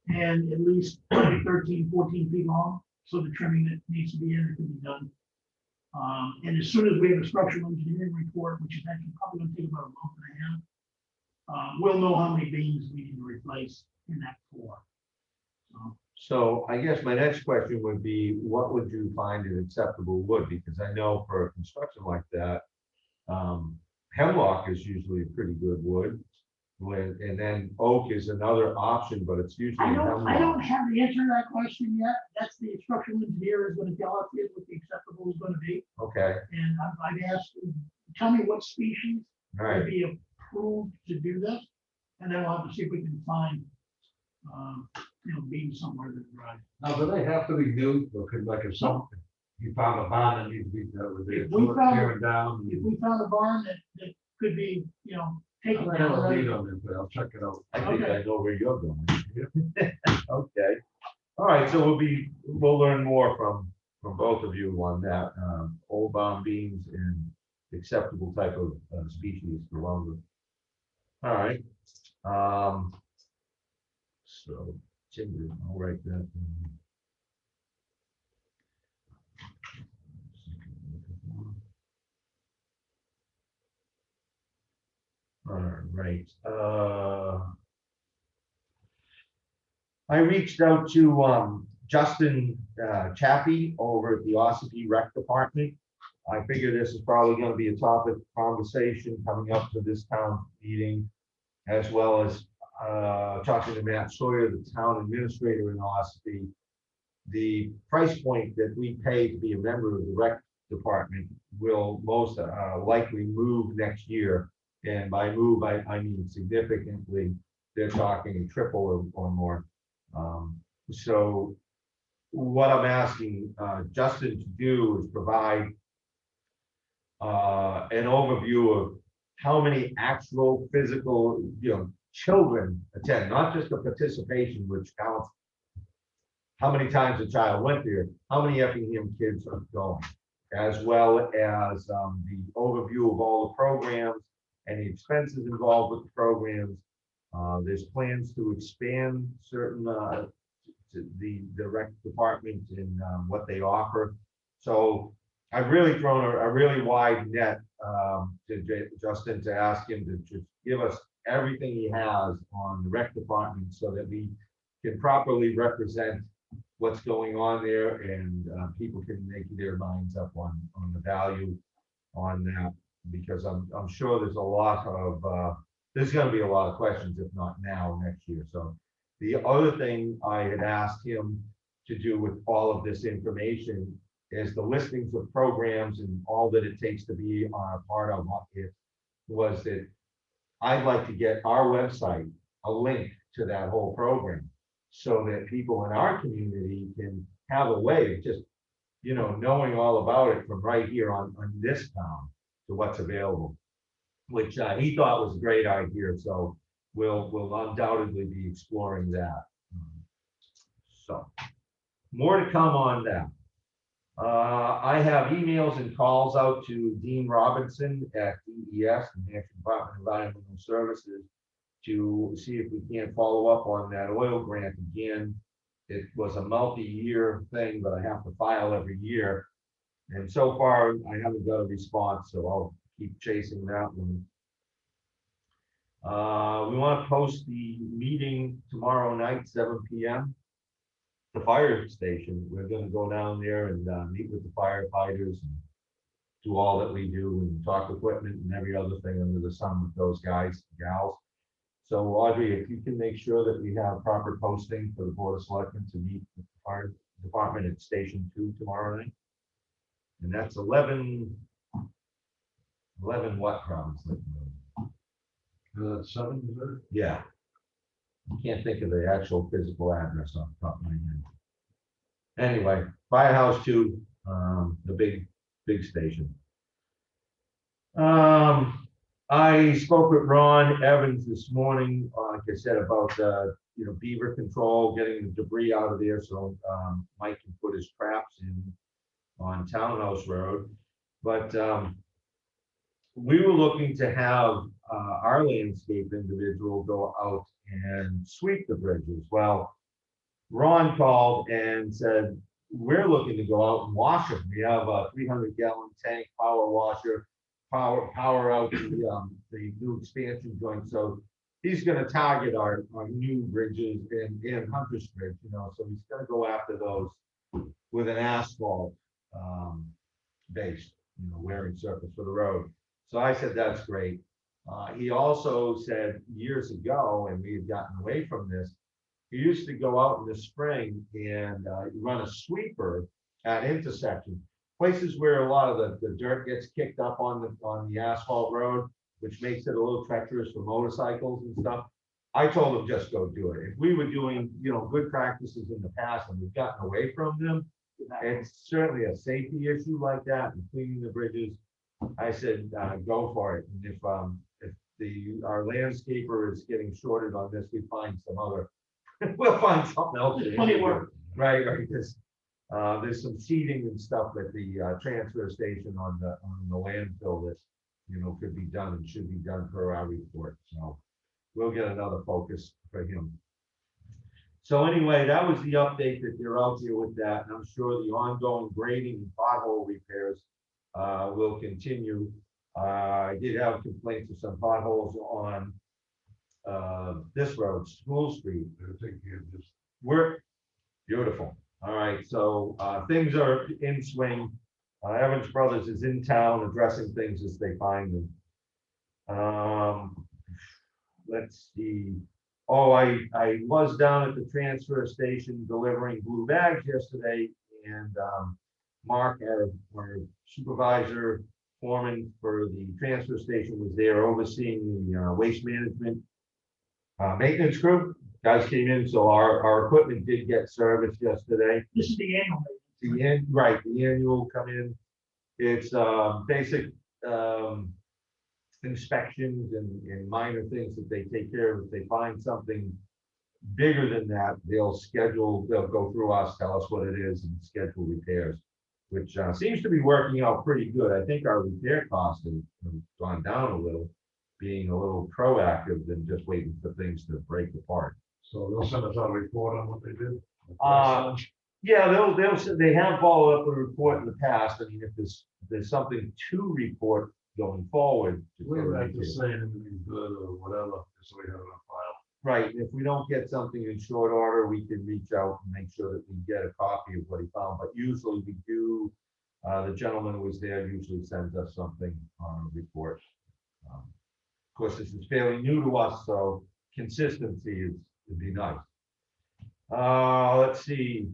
And at least 13, 14 feet long. So the trimming that needs to be in it can be done. And as soon as we have a structural engineering report, which is actually probably going to take about a month and a half, we'll know how many beams we need to replace in that floor. So I guess my next question would be, what would you find an acceptable wood? Because I know for a construction like that, hemlock is usually a pretty good wood. And then oak is another option, but it's usually I don't hemlock. have the answer to that question yet. That's the structural engineer is going to tell us what the acceptable is going to be. Okay, And I've asked, tell me what species all would right. be approved to do this. And then we'll have to see if we can find, being somewhere that dries. Now, do they have to be new, or could, like, if you found a barn that needs to be, was If it we found- tearing down? If we found a barn that could be, taken I down. don't right? read on it, but I'll check it out. I think Okay. I know where you're going. Okay. All right, so we'll learn more from both of you on that, old bomb beans and acceptable type of species for lumber. All right. So timber, I'll write that. All right. I reached out to Justin Chappie over at the Ossipee Rec Department. I figure this is probably going to be a topic of conversation coming up to this town meeting, as well as talking to Matt Sawyer, the town administrator in Ossipee. The price point that we pay to be a member of the rec department will most likely move next year. And by move, I mean significantly. They're talking triple or more. So what I'm asking Justin to do is provide an overview of how many actual physical, children attend, not just the participation, which counts how many times a child went there, how many Effingham kids are going, as well as the overview of all the programs and the expenses involved with the programs. There's plans to expand certain the rec department and what they offer. So I've really thrown a really wide net to Justin to ask him to just give us everything he has on the rec department so that we can properly represent what's going on there, and people can make their minds up on the value on that, because I'm sure there's a lot of there's going to be a lot of questions, if not now, next year. So the other thing I had asked him to do with all of this information is the listings of programs and all that it takes to be a part of it, was that I'd like to get our website a link to that whole program, so that people in our community can have a way of just, knowing all about it from right here on this town to what's available, which he thought was a great idea. So we'll undoubtedly be exploring that. So more to come on that. I have emails and calls out to Dean Robinson at DES, the New Hampshire Department of Environmental Services, to see if we can't follow up on that oil grant again. It was a multi-year thing, but I have to file every year. And so far, I haven't got a response, so I'll keep chasing that one. We want to post the meeting tomorrow night, 7 p.m. The fire station. We're going to go down there and meet with the firefighters and do all that we do, and talk equipment and every other thing under the sun with those guys, gals. So Audrey, if you can make sure that we have proper posting for the Board of Selectmen to meet with the fire department at Station 2 tomorrow night. And that's 11 what, probably? 7, is it? Yeah. I can't think of the actual physical address off the top of my head. Anyway, Firehouse 2, the big station. I spoke with Ron Evans this morning, like I said, about beaver control, getting the debris out of there, so Mike can put his traps in. on Townhouse Road. But we were looking to have our landscape individual go out and sweep the bridges. Well, Ron called and said, we're looking to go out and wash them. We have a 300-gallon tank power washer, power out the new expansion joint. So he's gonna target our new bridges and Hunter's Bridge, you know, so he's gonna go after those with an asphalt based, you know, wearing surface for the road. So I said, that's great. He also said years ago, and we had gotten away from this, he used to go out in the spring and run a sweeper at intersections, places where a lot of the dirt gets kicked up on the asphalt road, which makes it a little treacherous for motorcycles and stuff. I told him, just go do it. If we were doing, you know, good practices in the past and we've gotten away from them, it's certainly a safety issue like that and cleaning the bridges. I said, go for it. And if our landscaper is getting shorted on this, we find some other, we'll find something else. There's plenty of work. Right, because there's some seating and stuff at the transfer station on the landfill that, you know, could be done and should be done per our report. So we'll get another focus for him. So anyway, that was the update that they're out here with that. And I'm sure the ongoing grading and pothole repairs will continue. I did have complaints of some potholes on this road, School Street. We're beautiful. All right, so things are in swing. Evans Brothers is in town addressing things as they find them. Let's see. Oh, I was down at the transfer station delivering blue bags yesterday, and Mark, our supervisor, foreman for the transfer station, was there overseeing the waste management maintenance crew. Guys came in, so our equipment did get serviced yesterday. This is the annual. The annual come in. It's basic inspections and minor things that they take care of. If they find something bigger than that, they'll go through us, tell us what it is, and schedule repairs, which seems to be working out pretty good. I think our repair costs have gone down a little, being a little proactive than just waiting for things to break apart. So they'll send us out a report on what they did? Yeah, they have followed up a report in the past. I mean, if there's something to report going forward. We don't have to say anything good or whatever, just so we have it on file. Right, if we don't get something in short order, we can reach out and make sure that we get a copy of what he found, but usually we do. The gentleman who was there usually sends us something on a report. Of course, this is fairly new to us, so consistency would be nice. Let's see.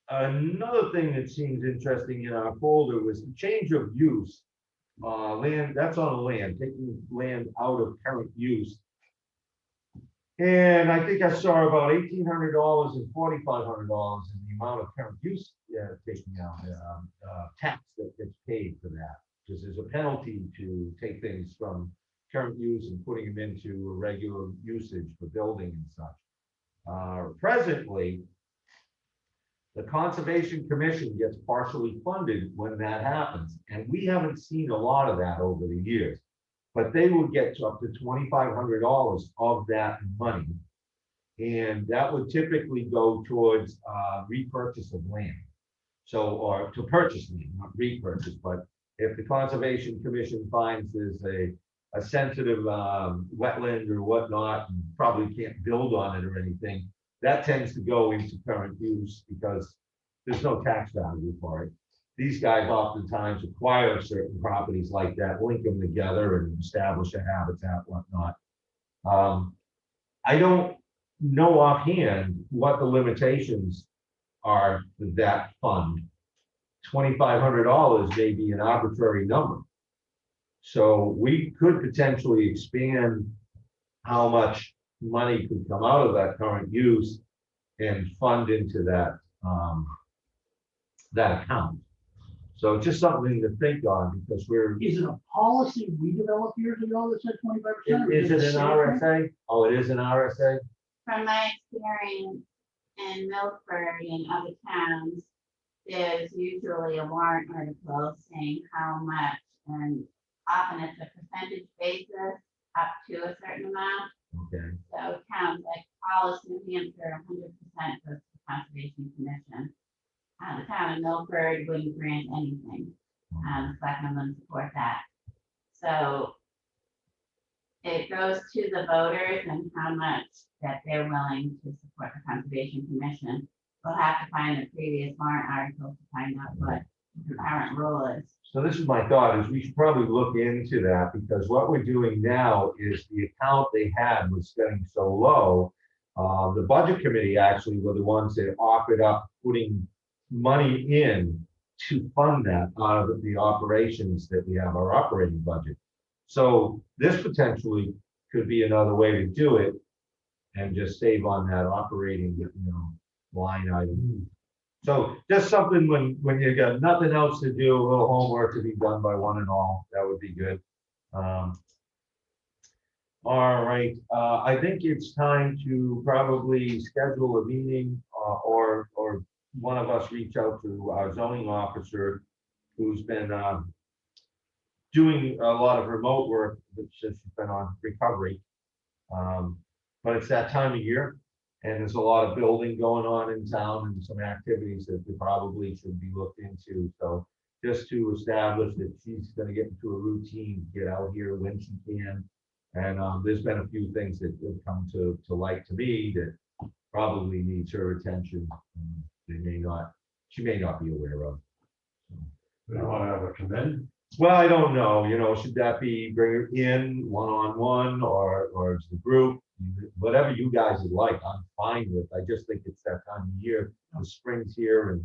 Another thing that seems interesting in our folder was the change of use. Land, that's on land, taking land out of current use. And I think I saw about $1,800 and $4,500 in the amount of current use taking out tax that gets paid for that. Because there's a penalty to take things from current use and putting them into a regular usage for building and such. Presently, the Conservation Commission gets partially funded when that happens. And we haven't seen a lot of that over the years. But they will get up to $2,500 of that money. And that would typically go towards repurchase of land. So, or to purchase land, not repurchase, but if the Conservation Commission finds there's a sensitive wetland or whatnot, and probably can't build on it or anything, that tends to go into current use because there's no tax value for it. These guys oftentimes acquire certain properties like that, link them together and establish a habitat, whatnot. I don't know offhand what the limitations are for that fund. $2,500 may be an arbitrary number. So we could potentially expand how much money could come out of that current use and fund into that that account. So just something to think on because we're. Is it a policy we developed years ago that said 25%? Is it an RSA? Oh, it is an RSA? From my experience in Milford and other towns, there's usually a warrant article saying how much, and often it's a percentage basis up to a certain amount. Okay, So towns like Hollis, New Hampshire, 100% goes to the Conservation Commission. The town of Milford wouldn't grant anything. The selectmen wouldn't support that. So it goes to the voters and how much that they're willing to support the Conservation Commission. We'll have to find the previous warrant article to find out what the current rule is. so this is my thought, is we should probably look into that, because what we're doing now is the account they had was getting so low. The budget committee actually were the ones that offered up putting money in to fund that out of the operations that we have, our operating budget. So this potentially could be another way to do it and just save on that operating, line item. So just something when you got nothing else to do, a little homework to be done by one and all, that would be good. All right, I think it's time to probably schedule a meeting, or one of us reach out to our zoning officer, who's been doing a lot of remote work since she's been on recovery. But it's that time of year, and there's a lot of building going on in town and some activities that we probably should be looked into. So just to establish that she's gonna get into a routine, get out here when she can. And there's been a few things that have come to light to me that probably needs her attention. She may not be aware of. We don't want to have her come in. Well, I don't know, should that be bring her in one-on-one or as the group, whatever you guys would like, I'm fine with. I just think it's that time of year, the spring's here,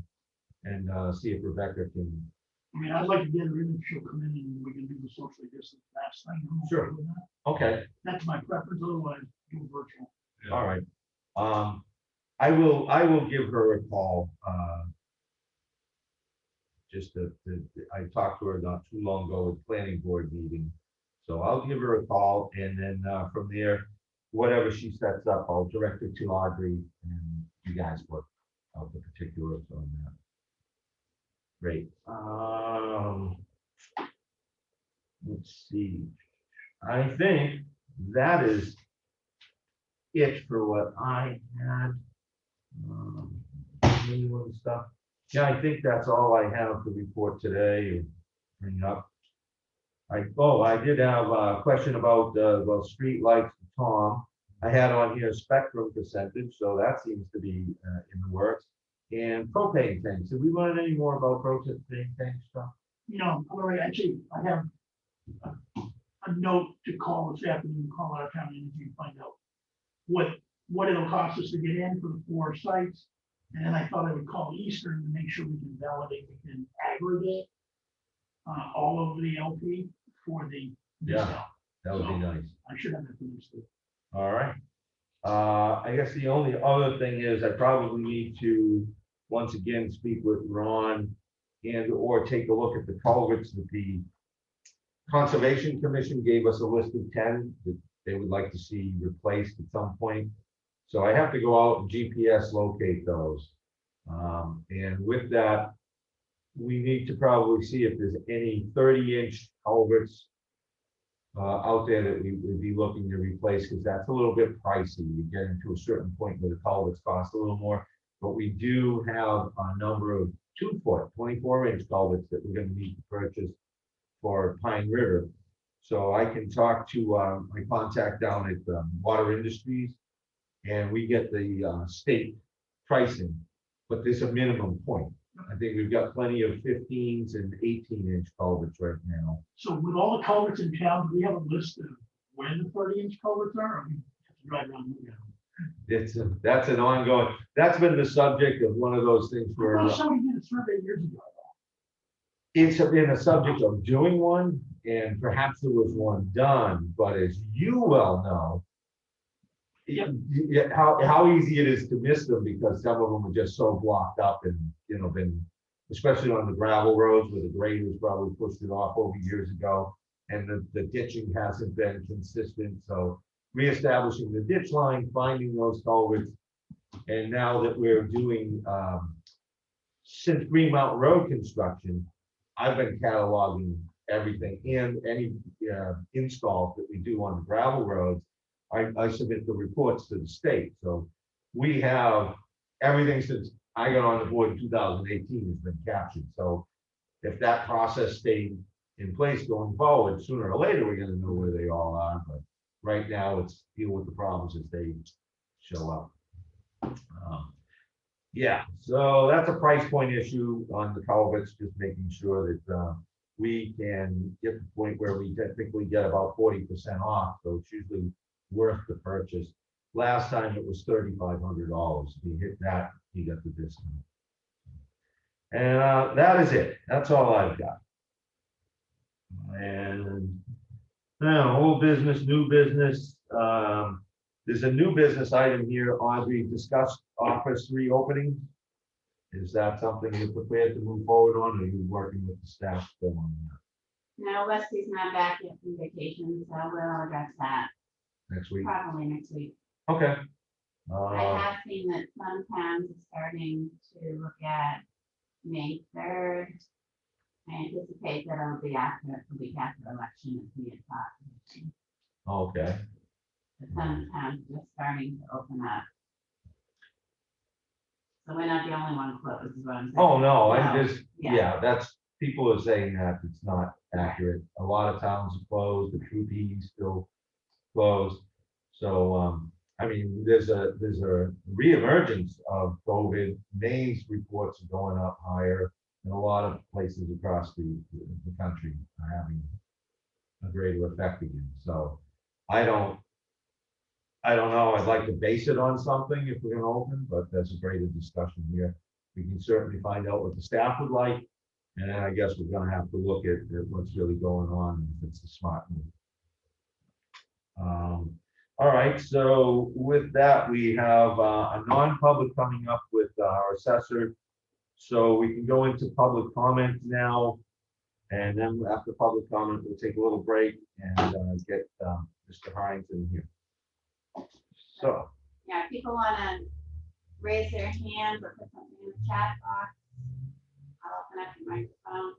and see if Rebecca can. I mean, I'd like to get her in if she'll come in and we can do the socially distant last thing. I'm okay Sure. with that. Okay, That's my preference, otherwise do virtual. all right. I will give her a call. Just I talked to her not too long ago at planning board meeting. So I'll give her a call, and then from there, whatever she sets up, I'll direct it to Audrey, and you guys work out the particulars on that. Great. Let's see. I think that is it for what I had. Anyone stuff? Yeah, I think that's all I have to report today and bring up. I did have a question about street lights, Tom. I had on here spectrum percentage, so that seems to be in the works. And propane tanks. Did we learn any more about propane tank stuff? I'm already, actually, I have a note to call this afternoon, call our town energy and find out what it'll cost us to get in for the 4 sites. And then I thought I would call Eastern to make sure we can validate, we can aggregate all of the LP for the discount. That would be nice. I should have that for this too. All right. I guess the only other thing is I probably need to once again speak with Ron or take a look at the culverts that the Conservation Commission gave us a list of 10 that they would like to see replaced at some point. So I have to go out and GPS locate those. And with that, we need to probably see if there's any 30-inch culverts out there that we would be looking to replace, because that's a little bit pricey. You get into a certain point where the culverts cost a little more, but we do have a number of 2-foot, 24-inch culverts that we're going to need to purchase for Pine River. So I can talk to my contact down at Water Industries, and we get the state pricing, but there's a minimum point. I think we've got plenty of 15s and 18-inch culverts right now. So with all the culverts in town, do we have a list of when the 30-inch culverts are? Or we have to drive around and look at them? That's an ongoing, that's been the subject of one of those things I where thought somebody did a survey years ago. it's been a subject of doing one, and perhaps there was one done, but as you well know, how easy it is to miss them, because some of them are just so blocked up and, been, especially on the gravel roads where the graders probably pushed it off over years ago, and the ditching hasn't been consistent. So reestablishing the ditch line, finding those culverts, and now that we're doing since Green Mountain Road construction, I've been cataloging everything and any installs that we do on the gravel roads. I submit the reports to the state, so we have everything since I got on the board in 2018 has been captured, so if that process stayed in place going forward, sooner or later, we're gonna know where they all are, but right now, it's deal with the problems as they show up. Yeah, so that's a price point issue on the culverts, just making sure that we can get to the point where we technically get about 40% off, so it's usually worth the purchase. Last time it was $3,500. If you hit that, you get the discount. And that is it. That's all I've got. And now, old business, new business. There's a new business item here, Audrey, discussed office reopening. Is that something you're prepared to move forward on, or are you working with the staff still on that No, Wesley's not back yet from vacation, so we'll address that next week? probably next week. Okay. I have seen that some towns are starting to look at May 3rd. I anticipate that it'll be after, the week after the election, if we had thought. Okay. But some towns are just starting to open up. So we're not the only one closed, is what I'm saying. Oh, no, I No, just, yeah. yeah, that's, people are saying that it's not accurate. A lot of towns are closed, the Troopy still closed. So, I mean, there's a reemergence of COVID. Maine's reports are going up higher, and a lot of places across the country are having a greater effect again. So I don't know. I'd like to base it on something if we're gonna open, but that's a greater discussion here. We can certainly find out what the staff would like. And then I guess we're gonna have to look at what's really going on, if it's a smart move. All right, so with that, we have a non-public coming up with our assessor. So we can go into public comment now. And then after public comment, we'll take a little break and get Mr. Harrington here. So, Yeah, if people wanna raise their hand or put something in the chat box, I'll open up your microphone.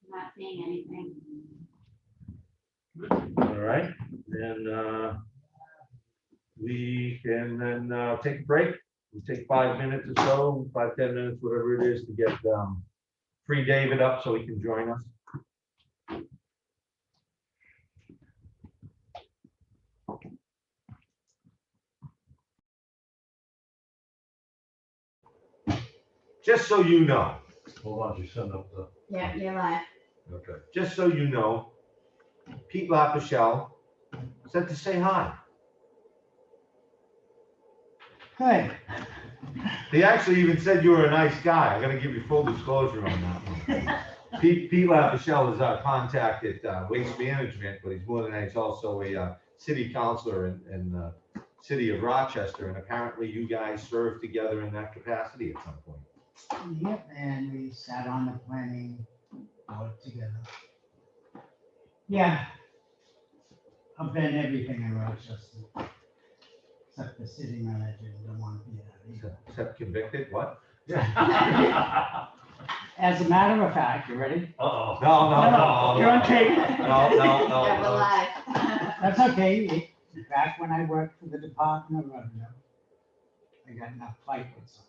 I'm not seeing anything. all right, then we can then take a break. We'll take 5 minutes or so, 5-10 minutes, whatever it is, to get Free David up so he can join us. Just so you know, Hold on, you send up the. Yeah, you're live. Okay. just so you know, Pete LaPochelle said to say hi. Good. He actually even said you were a nice guy. I'm gonna give you full disclosure on that one. Pete LaPochelle is our contact at Waste Management, but he's more than that, he's also a city councilor in the city of Rochester, and apparently you guys served together in that capacity at some point. Yep, and we sat on the planning board together. Yeah. I've been everything in Rochester. Except the city manager, don't want to be that either. Except convicted, what? As a matter of fact, you ready? Uh-oh. No. You're on tape. No. Yeah, we're live. That's okay. Back when I worked for the Department of Revenue, I got in a fight with someone.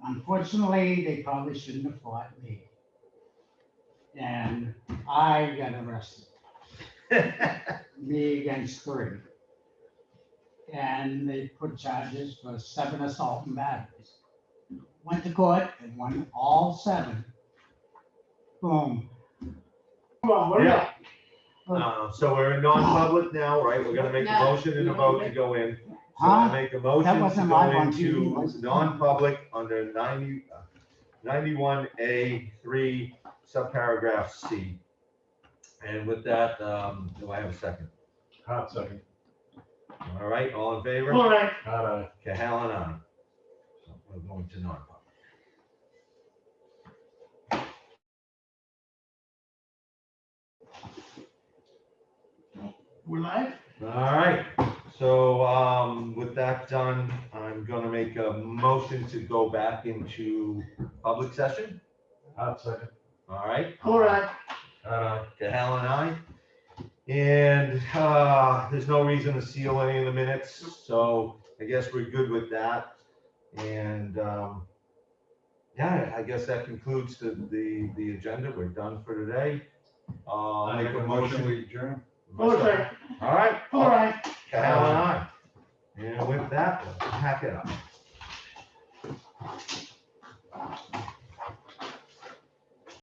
Unfortunately, they probably shouldn't have fought me. And I got arrested. Me against 3. And they put charges for 7 assault and batteries. Went to court and won all 7. Boom. Come on, what do you Yeah. got? So we're in non-public now, right? We're gonna make a No. motion and a vote to go in. So I Huh? make a motion to wasn't live go on TV, into was it? non-public under 91A3 subparagraph C. And with that, do I have a second? Hot second. All right, all in favor? All right, Hot eye. Cahalan, aye. So we're going to non-public. We're live? All right, so with that done, I'm gonna make a motion to go back into public session. Outside. All right. All right. Hal and I. And there's no reason to seal any of the minutes, so I guess we're good with that. And yeah, I guess that concludes the agenda. We're done for today. I'll make a motion. We adjourn. All right. All right. All right. Hal and I. And with that, we'll pack it up.